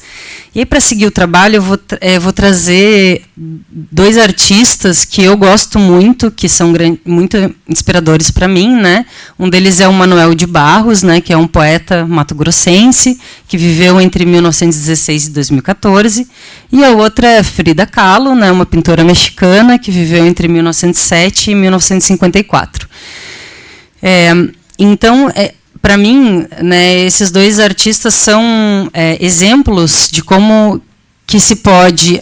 E aí, para seguir o trabalho, eu vou trazer 2 artistas que eu gosto muito, que são muito inspiradores para mim, né? Um deles é o Manuel de Barros, né, que é um poeta mato-grossense, que viveu entre 1916 e 2014. E a outra é Frida Kahlo, né, uma pintora mexicana, que viveu entre 1907 e 1954. Então, para mim, né, esses 2 artistas são exemplos de como que se pode,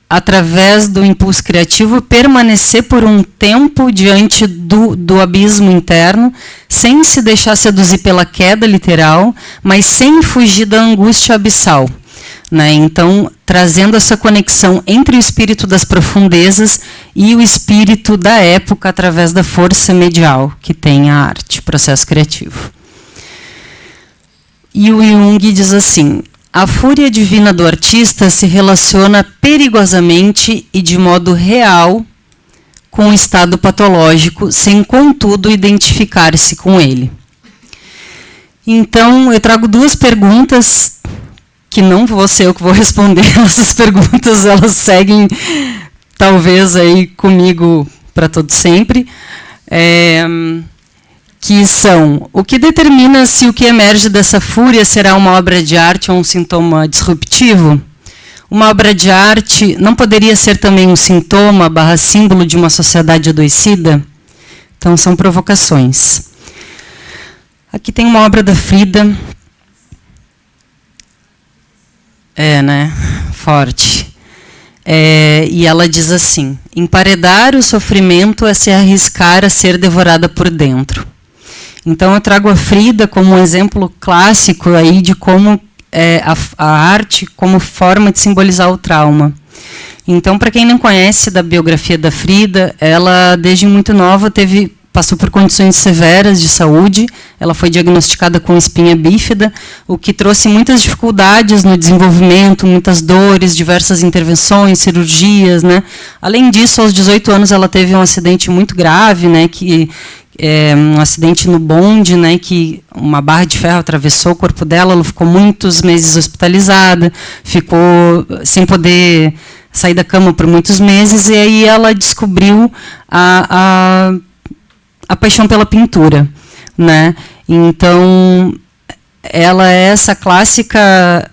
através do impulso criativo, permanecer por um tempo diante do abismo interno, sem se deixar seduzir pela queda literal, mas sem fugir da angústia abissal. Né? Então, trazendo essa conexão entre o espírito das profundezas e o espírito da época, através da força medial que tem a arte, o processo criativo. E o Jung diz assim: a fúria divina do artista se relaciona perigosamente e de modo real com o estado patológico, sem, contudo, identificar-se com ele. Então, eu trago 2 perguntas, que não vou ser eu que vou responder. Essas perguntas, elas seguem, talvez, aí comigo para todo sempre. Que são: o que determina se o que emerge dessa fúria será uma obra de arte ou um sintoma disruptivo? Uma obra de arte não poderia ser também um sintoma / símbolo de uma sociedade adoecida? Então, são provocações. Aqui tem uma obra da Frida. Né? Forte. E ela diz assim: emparedar o sofrimento é se arriscar a ser devorada por dentro. Então, eu trago a Frida como um exemplo clássico aí de como a arte como forma de simbolizar o trauma. Então, para quem não conhece da biografia da Frida, ela, desde muito nova, passou por condições severas de saúde. Ela foi diagnosticada com espinha bífida, o que trouxe muitas dificuldades no desenvolvimento, muitas dores, diversas intervenções, cirurgias, né? Além disso, aos 18 anos, ela teve um acidente muito grave, né? Um acidente no bonde, né, que uma barra de ferro atravessou o corpo dela. Ela ficou muitos meses hospitalizada, ficou sem poder sair da cama por muitos meses, e aí ela descobriu a paixão pela pintura, né? Então, ela é essa clássica...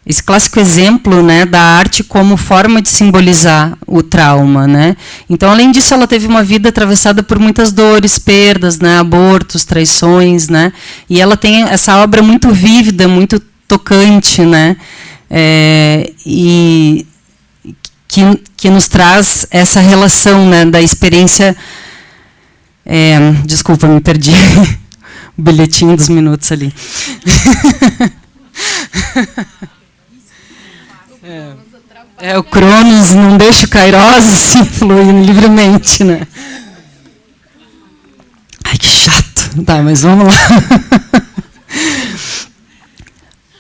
esse clássico exemplo, né, da arte como forma de simbolizar o trauma, né? Então, além disso, ela teve uma vida atravessada por muitas dores, perdas, né, abortos, traições, né? E ela tem essa obra muito vívida, muito tocante, né? E que nos traz essa relação, né, da experiência... desculpa, me perdi. O bilhetinho dos minutos ali. O Cronos não deixa o Kairos assim, fluir livremente, né? Ai, que chato. Tá, mas vamos lá.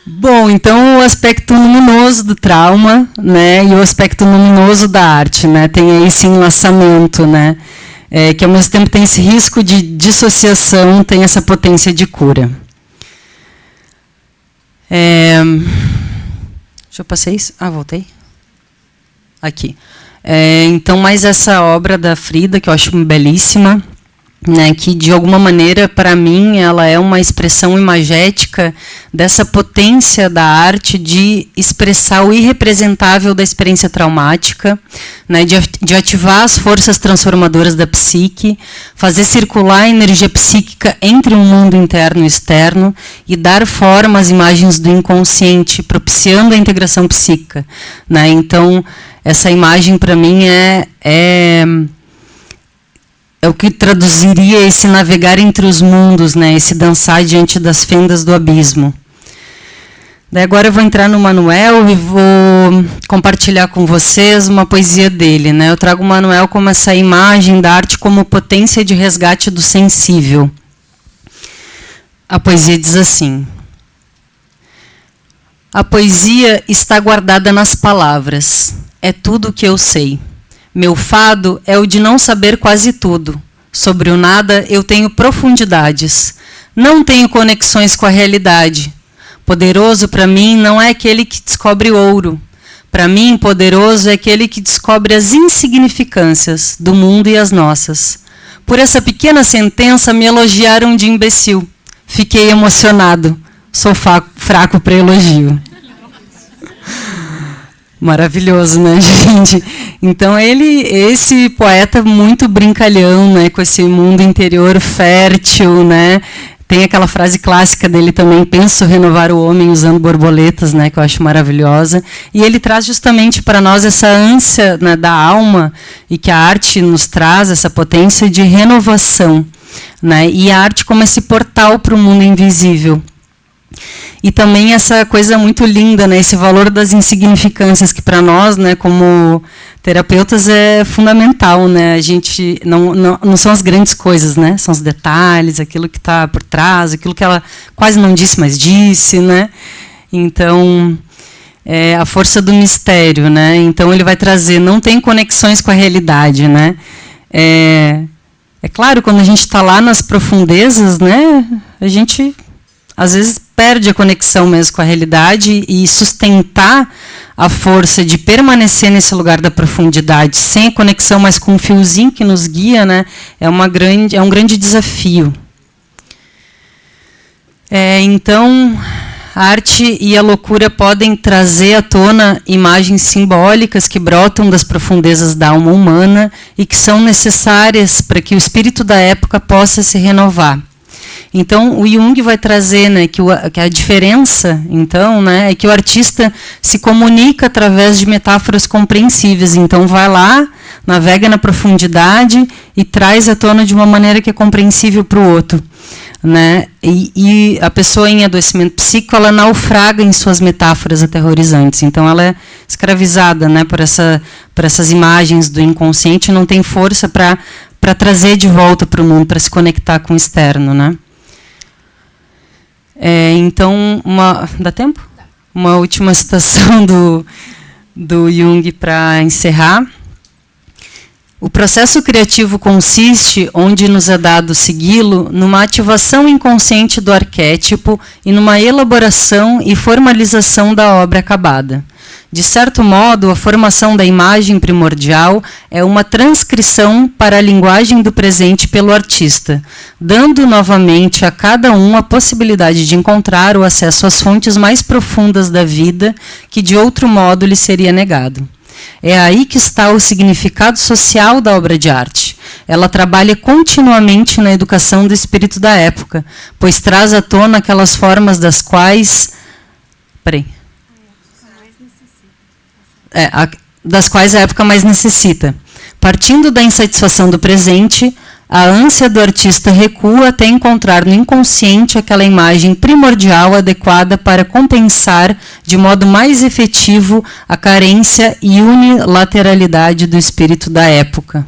Bom, então, o aspecto luminoso do trauma, né, e o aspecto luminoso da arte, né, tem aí esse enlaçamento, né, que ao mesmo tempo tem esse risco de dissociação, tem essa potência de cura. Deixa eu passar isso. Voltei. Aqui. Então, mais essa obra da Frida, que eu acho belíssima, né, que, de alguma maneira, para mim, ela é uma expressão imagética dessa potência da arte de expressar o irrepresentável da experiência traumática, né, de ativar as forças transformadoras da psique, fazer circular a energia psíquica entre um mundo interno e externo e dar forma às imagens do inconsciente, propiciando a integração psíquica, né? Então, essa imagem, para mim, é o que traduziria esse navegar entre os mundos, né? Esse dançar diante das fendas do abismo. Daí agora eu vou entrar no Manuel e vou compartilhar com vocês uma poesia dele, né? Eu trago o Manuel como essa imagem da arte como potência de resgate do sensível. A poesia diz assim: A poesia está guardada nas palavras. É tudo o que eu sei. Meu fado é o de não saber quase tudo. Sobre o nada eu tenho profundidades. Não tenho conexões com a realidade. Poderoso para mim não é aquele que descobre ouro. Para mim, poderoso é aquele que descobre as insignificâncias do mundo e as nossas. Por essa pequena sentença me elogiaram de imbecil. Fiquei emocionado. Sou fraco para elogio. Maravilhoso, né, gente? Então, esse poeta muito brincalhão, né, com esse mundo interior fértil, né? Tem aquela frase clássica dele também, penso renovar o homem usando borboletas, né, que eu acho maravilhosa. E ele traz justamente para nós essa ânsia, né, da alma, e que a arte nos traz, essa potência de renovação, né? E a arte como esse portal para o mundo invisível. E também essa coisa muito linda, né, esse valor das insignificâncias, que para nós, né, como terapeutas, é fundamental, né? A gente não são as grandes coisas, né? São os detalhes, aquilo que está por trás, aquilo que ela quase não disse, mas disse, né? Então, é a força do mistério, né? Então ele vai trazer, não tem conexões com a realidade, né? É claro, quando a gente está lá nas profundezas, né? A gente às vezes perde a conexão mesmo com a realidade, e sustentar a força de permanecer nesse lugar da profundidade, sem conexão, mas com um fiozinho que nos guia, né, é um grande desafio. Então, a arte e a loucura podem trazer à tona imagens simbólicas que brotam das profundezas da alma humana e que são necessárias para que o espírito da época possa se renovar. Então, o Jung vai trazer, né, que a diferença, então, né, é que o artista se comunica através de metáforas compreensíveis. Então, vai lá, navega na profundidade e traz à tona de uma maneira que é compreensível para o outro, né? E a pessoa em adoecimento psíquico, ela naufraga em suas metáforas aterrorizantes. Então, ela é escravizada, né, por essas imagens do inconsciente, não tem força para trazer de volta para o mundo, para se conectar com o externo, né? Então, dá tempo? Uma última citação do Jung para encerrar. O processo criativo consiste, onde nos é dado segui-lo, numa ativação inconsciente do arquétipo e numa elaboração e formalização da obra acabada. De certo modo, a formação da imagem primordial é uma transcrição para a linguagem do presente pelo artista, dando novamente a cada um a possibilidade de encontrar o acesso às fontes mais profundas da vida que de outro modo lhe seria negado. É aí que está o significado social da obra de arte. Ela trabalha continuamente na educação do espírito da época, pois traz à tona aquelas formas das quais... das quais a época mais necessita. Partindo da insatisfação do presente, a ânsia do artista recua até encontrar no inconsciente aquela imagem primordial adequada para compensar de modo mais efetivo a carência e unilateralidade do espírito da época.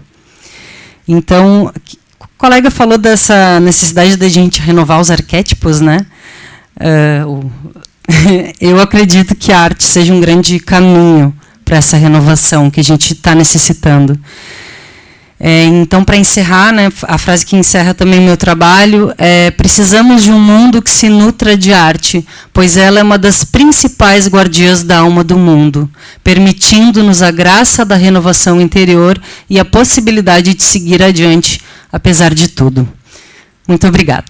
Então, o colega falou dessa necessidade da gente renovar os arquétipos, né? Eu acredito que a arte seja um grande caminho para essa renovação que a gente está necessitando. Então, para encerrar, né, a frase que encerra também meu trabalho é: precisamos de um mundo que se nutra de arte, pois ela é uma das principais guardiãs da alma do mundo, permitindo-nos a graça da renovação interior e a possibilidade de seguir adiante, apesar de tudo. Muito obrigada.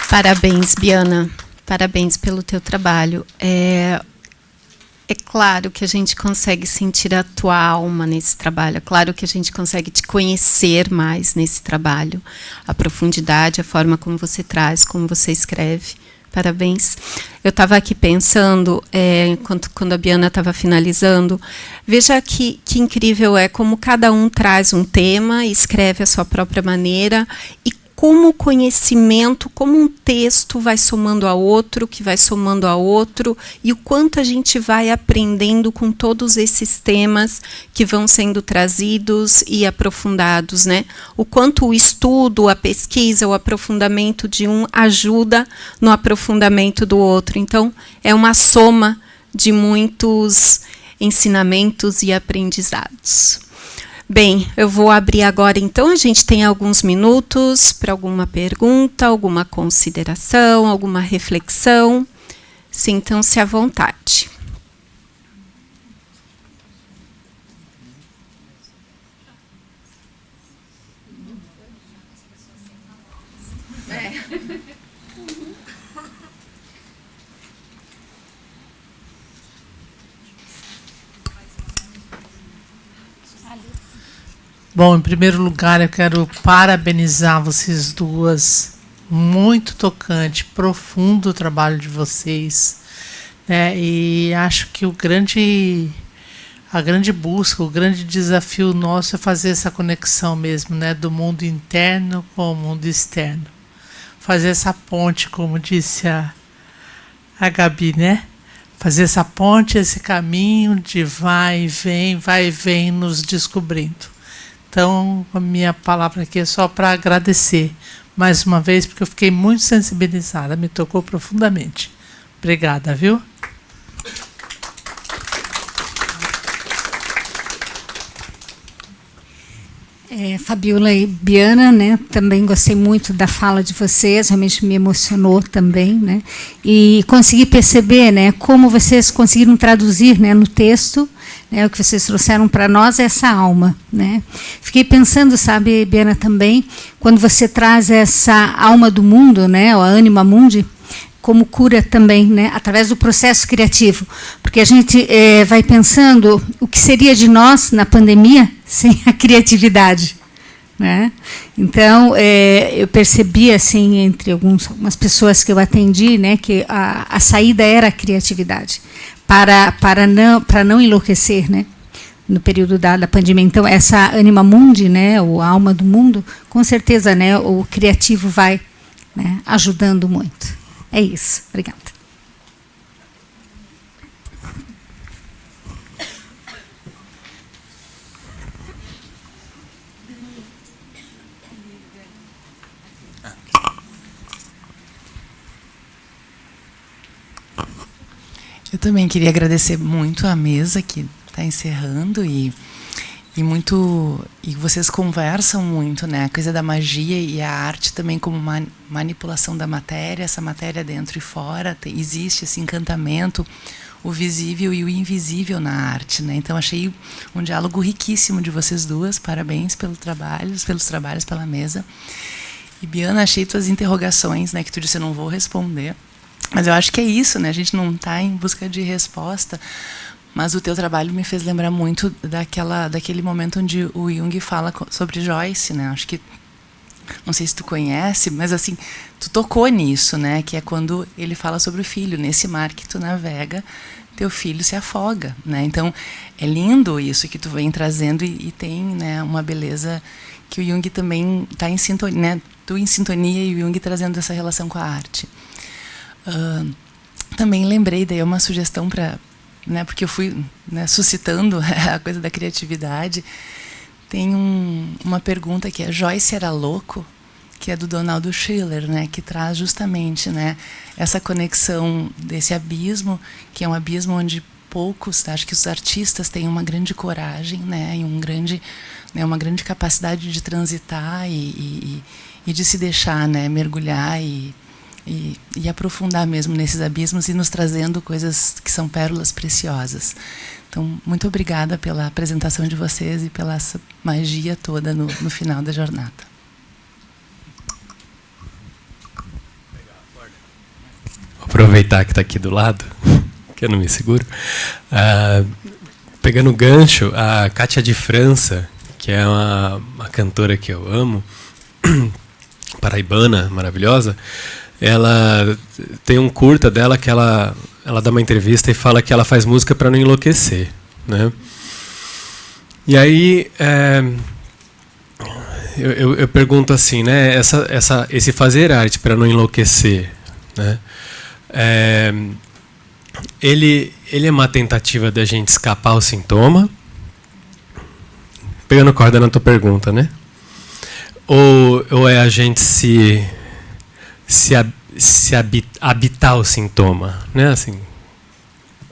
Parabéns, Biana. Parabéns pelo teu trabalho. É claro que a gente consegue sentir a tua alma nesse trabalho. É claro que a gente consegue te conhecer mais nesse trabalho. A profundidade, a forma como você traz, como você escreve. Parabéns. Eu estava aqui pensando, quando a Biana estava finalizando, veja que incrível é como cada um traz um tema, escreve a sua própria maneira e como o conhecimento, como um texto vai somando a outro, que vai somando a outro, e o quanto a gente vai aprendendo com todos esses temas que vão sendo trazidos e aprofundados, né? O quanto o estudo, a pesquisa, o aprofundamento de um ajuda no aprofundamento do outro. Então, é uma soma de muitos ensinamentos e aprendizados. Bem, eu vou abrir agora, então, a gente tem alguns minutos para alguma pergunta, alguma consideração, alguma reflexão. Sintam-se à vontade. Bom, em primeiro lugar, eu quero parabenizar vocês duas. Muito tocante, profundo o trabalho de vocês, né? E acho que a grande busca, o grande desafio nosso é fazer essa conexão mesmo, né? Do mundo interno com o mundo externo. Fazer essa ponte, como disse a Gabi, né? Fazer essa ponte, esse caminho de vai e vem nos descobrindo. Então, a minha palavra aqui é só para agradecer mais uma vez, porque eu fiquei muito sensibilizada, me tocou profundamente. Obrigada, viu? Fabiola e Biana, né? Também gostei muito da fala de vocês, realmente me emocionou também, né? E consegui perceber, né, como vocês conseguiram traduzir, né, no texto, né, o que vocês trouxeram para nós é essa alma, né? Fiquei pensando, sabe, Biana, também, quando você traz essa alma do mundo, né, a anima mundi, como cura também, né, através do processo criativo, porque a gente vai pensando o que seria de nós na pandemia sem a criatividade, né? Então eu percebi assim entre algumas pessoas que eu atendi, né, que a saída era a criatividade para não enlouquecer, né, no período da pandemia. Então essa anima mundi, né, ou a alma do mundo, com certeza, né, o criativo vai, né, ajudando muito. É isso. Obrigada. Eu também queria agradecer muito a mesa que está encerrando e vocês conversam muito, né? A coisa da magia e a arte também como uma manipulação da matéria, essa matéria dentro e fora, existe esse encantamento, o visível e o invisível na arte, né? Então achei um diálogo riquíssimo de vocês duas, parabéns pelos trabalhos, pela mesa. E Biana, achei tuas interrogações, né? Que tu disse eu não vou responder, mas eu acho que é isso, né? A gente não está em busca de resposta. Mas o teu trabalho me fez lembrar muito daquele momento onde o Jung fala sobre Joyce, né? Acho que, não sei se tu conhece, mas assim, tu tocou nisso, né? Que é quando ele fala sobre o filho. Nesse mar que tu navega, teu filho se afoga, né? Então, é lindo isso que tu vem trazendo e tem, né, uma beleza que o Jung também está em sintonia, né? Tu em sintonia e o Jung trazendo essa relação com a arte. Também lembrei, daí uma sugestão para... né, porque eu fui, né, suscitando a coisa da criatividade. Tem uma pergunta que é Joyce era louco, que é do Donald Schiller, né, que traz justamente, né, essa conexão desse abismo, que é um abismo onde poucos, acho que os artistas têm uma grande coragem, né, e uma grande capacidade de transitar e de se deixar, né, mergulhar e aprofundar mesmo nesses abismos e nos trazendo coisas que são pérolas preciosas. Então, muito obrigada pela apresentação de vocês e pela essa magia toda no final da jornada. Vou aproveitar que está aqui do lado, que eu não me seguro. Pegando o gancho, a Kátia de França, que é uma cantora que eu amo, paraibana, maravilhosa, ela tem um curta dela que ela dá uma entrevista e fala que ela faz música para não enlouquecer, né? E aí eu pergunto assim, né? Esse fazer arte para não enlouquecer, né? Ele é uma tentativa da gente escapar ao sintoma? Pegando corda na tua pergunta, né? Ou é a gente habitar o sintoma, né? Assim,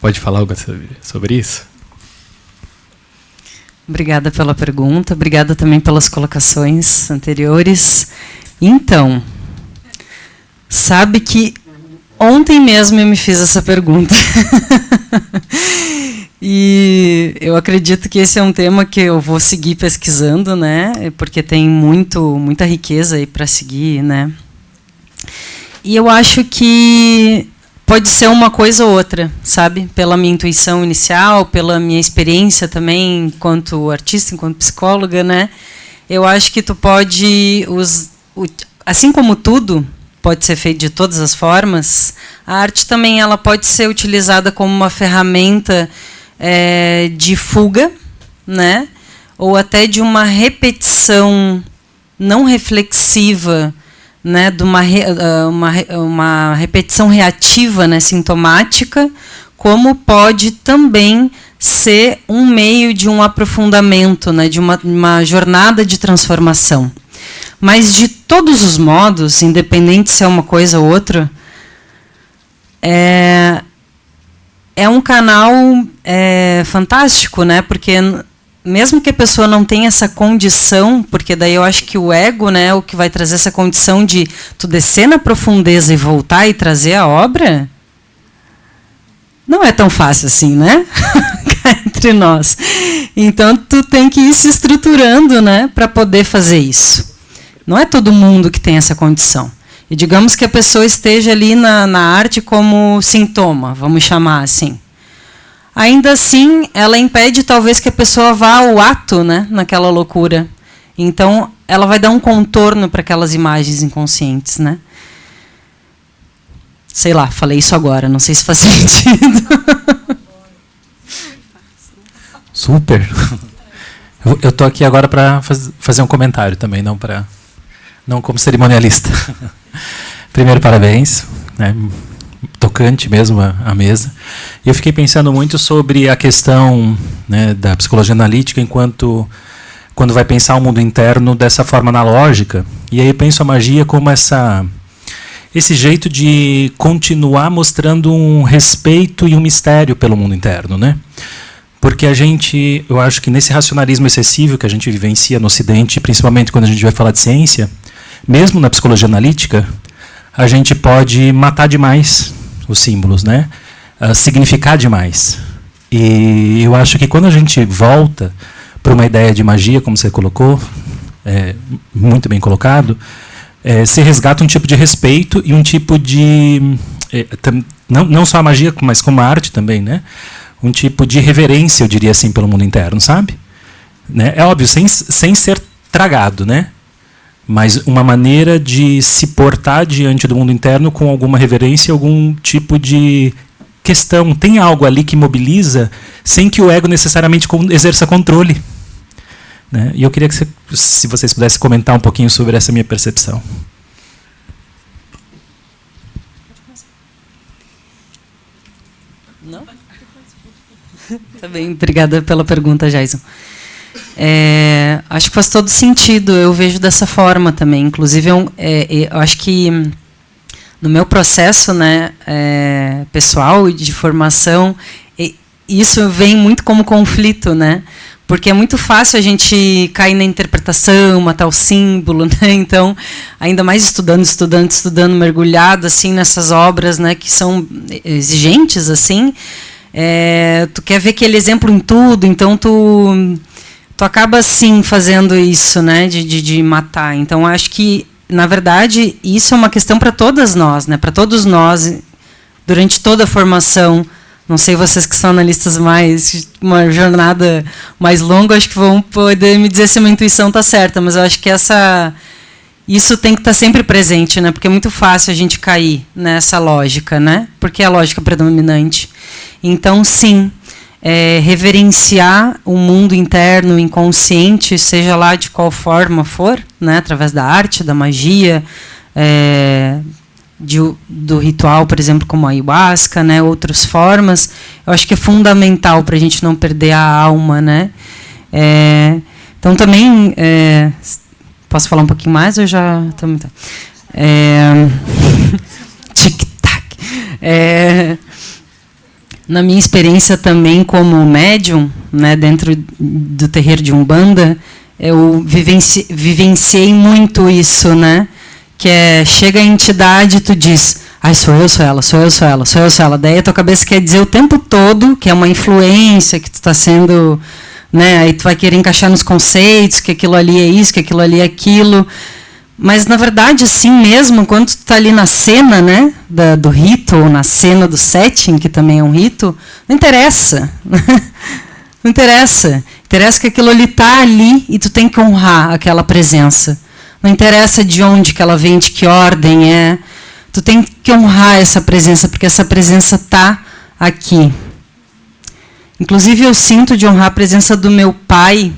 pode falar algo sobre isso? Obrigada pela pergunta, obrigada também pelas colocações anteriores. Então, sabe que ontem mesmo eu me fiz essa pergunta. E eu acredito que esse é um tema que eu vou seguir pesquisando, né? Porque tem muita riqueza aí para seguir, né? E eu acho que pode ser uma coisa ou outra, sabe? Pela minha intuição inicial, pela minha experiência também enquanto artista, enquanto psicóloga, né? Eu acho que tu pode, assim como tudo pode ser feito de todas as formas, a arte também ela pode ser utilizada como uma ferramenta de fuga, né? Ou até de uma repetição não reflexiva, né? De uma repetição reativa, né? Sintomática, como pode também ser um meio de um aprofundamento, né? De uma jornada de transformação. Mas, de todos os modos, independente se é uma coisa ou outra, é um canal fantástico, né? Porque mesmo que a pessoa não tenha essa condição, porque daí eu acho que o ego, né, é o que vai trazer essa condição de tu descer na profundeza e voltar e trazer a obra, não é tão fácil assim, né? Entre nós. Então tu tem que ir se estruturando, né, para poder fazer isso. Não é todo mundo que tem essa condição. E digamos que a pessoa esteja ali na arte como sintoma, vamos chamar assim. Ainda assim, ela impede talvez que a pessoa vá ao ato, né, naquela loucura. Então, ela vai dar um contorno para aquelas imagens inconscientes, né? Sei lá, falei isso agora, não sei se faz sentido. Super. Eu estou aqui agora para fazer um comentário também, não como cerimonialista. Primeiro, parabéns, né? Tocante mesmo a mesa. E eu fiquei pensando muito sobre a questão, né, da psicologia analítica quando vai pensar o mundo interno dessa forma analógica. E aí eu penso a magia como esse jeito de continuar mostrando um respeito e um mistério pelo mundo interno, né? Porque eu acho que nesse racionalismo excessivo que a gente vivencia no Ocidente, principalmente quando a gente vai falar de ciência, mesmo na psicologia analítica, a gente pode matar demais os símbolos, né? Significar demais. E eu acho que quando a gente volta para uma ideia de magia, como você colocou, muito bem colocado, se resgata um tipo de respeito e um tipo de... não só a magia, mas como a arte também, né? Um tipo de reverência, eu diria assim, pelo mundo interno, sabe? Né? É óbvio, sem ser tragado, né? Mas uma maneira de se portar diante do mundo interno com alguma reverência, algum tipo de questão. Tem algo ali que mobiliza sem que o ego necessariamente exerça controle. Né? E eu queria que se vocês pudessem comentar um pouquinho sobre essa minha percepção. Não? Tá bem, obrigada pela pergunta, Jason. Acho que faz todo sentido, eu vejo dessa forma também. Inclusive, eu acho que no meu processo, né, pessoal de formação, isso vem muito como conflito, né? Porque é muito fácil a gente cair na interpretação, matar o símbolo, né? Então, ainda mais estudando, mergulhado assim nessas obras, né, que são exigentes assim. Tu quer ver aquele exemplo em tudo, então tu acaba sim fazendo isso, né, de matar. Então acho que na verdade isso é uma questão para todas nós, né, para todos nós durante toda a formação. Não sei vocês que são analistas uma jornada mais longa, acho que vão poder me dizer se a minha intuição está certa, mas eu acho que isso tem que estar sempre presente, né, porque é muito fácil a gente cair nessa lógica, né, porque é a lógica predominante. Então sim, reverenciar o mundo interno, o inconsciente, seja lá de qual forma for, né, através da arte, da magia, do ritual, por exemplo, como a ayahuasca, né, outras formas. Eu acho que é fundamental para a gente não perder a alma, né? Então também posso falar um pouquinho mais ou já estamos? Tic-tac. Na minha experiência também como médium, né, dentro do terreiro de Umbanda, eu vivenciei muito isso, né? Que chega a entidade e tu diz, ai, sou eu, sou ela, sou eu, sou ela, sou eu, sou ela. Daí a tua cabeça quer dizer o tempo todo que é uma influência, que tu está sendo, né? Aí tu vai querer encaixar nos conceitos, que aquilo ali é isso, que aquilo ali é aquilo. Mas, na verdade, assim mesmo, quando tu está ali na cena, né, do rito, ou na cena do setting, que também é um rito, não interessa. Não interessa. Interessa que aquilo ali está ali e tu tem que honrar aquela presença. Não interessa de onde que ela vem, de que ordem é. Tu tem que honrar essa presença, porque essa presença está aqui. Inclusive, eu sinto de honrar a presença do meu pai.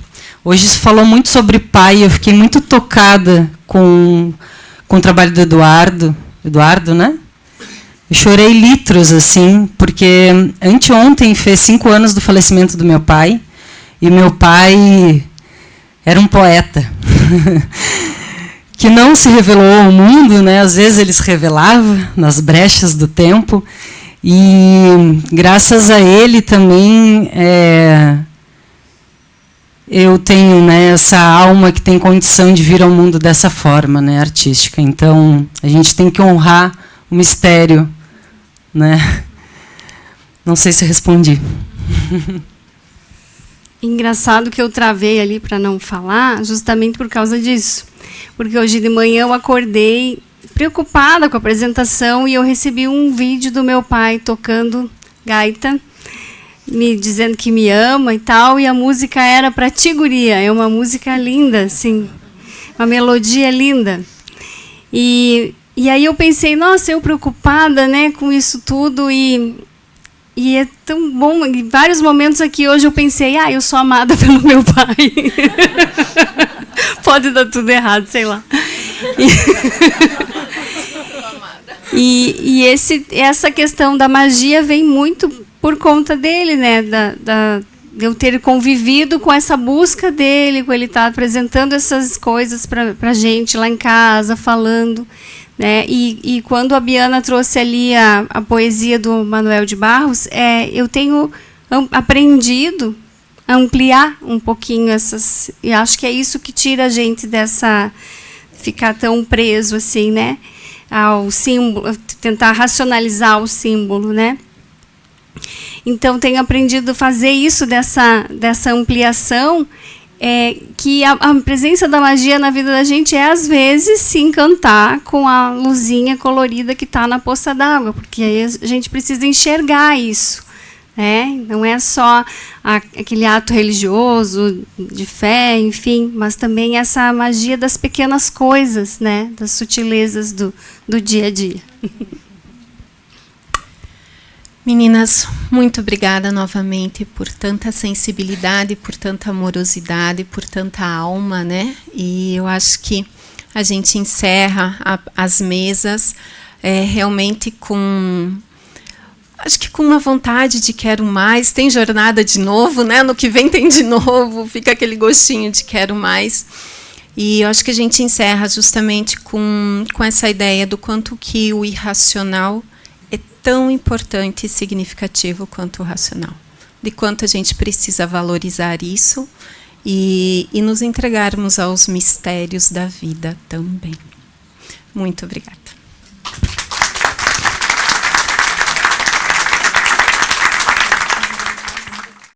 Hoje se falou muito sobre pai, eu fiquei muito tocada com o trabalho do Eduardo, né? Eu chorei litros, assim, porque anteontem fez 5 anos do falecimento do meu pai, e meu pai era um poeta, que não se revelou ao mundo, né? Às vezes ele se revelava nas brechas do tempo, e graças a ele também eu tenho, né, essa alma que tem condição de vir ao mundo dessa forma, né, artística. Então, a gente tem que honrar o mistério, né? Não sei se respondi. Engraçado que eu travei ali para não falar, justamente por causa disso. Porque hoje de manhã eu acordei preocupada com a apresentação e eu recebi um vídeo do meu pai tocando gaita, me dizendo que me ama e tal, e a música era para ti, guria. É uma música linda, assim, uma melodia linda. E aí eu pensei, nossa, eu preocupada, né, com isso tudo, e é tão bom. Em vários momentos aqui hoje eu pensei, eu sou amada pelo meu pai. Pode dar tudo errado, sei lá. E essa questão da magia vem muito por conta dele, né? De eu ter convivido com essa busca dele, com ele estar apresentando essas coisas para a gente lá em casa, falando, né? E quando a Biana trouxe ali a poesia do Manuel de Barros, eu tenho aprendido a ampliar um pouquinho essas, e acho que é isso que tira a gente dessa, ficar tão preso assim, né? Ao símbolo, tentar racionalizar o símbolo, né? Então, tenho aprendido a fazer isso, dessa ampliação, que a presença da magia na vida da gente às vezes, se encantar com a luzinha colorida que está na poça d'água, porque aí a gente precisa enxergar isso, né? Não é só aquele ato religioso, de fé, enfim, mas também essa magia das pequenas coisas, né? Das sutilezas do dia a dia. Meninas, muito obrigada novamente por tanta sensibilidade, por tanta amorosidade, por tanta alma, né? E eu acho que a gente encerra as mesas realmente com... Acho que com uma vontade de quero mais. Tem jornada de novo, né? No que vem tem de novo, fica aquele gostinho de quero mais. E eu acho que a gente encerra justamente com essa ideia do quanto que o irracional é tão importante e significativo quanto o racional. De quanto a gente precisa valorizar isso e nos entregarmos aos mistérios da vida também. Muito obrigada.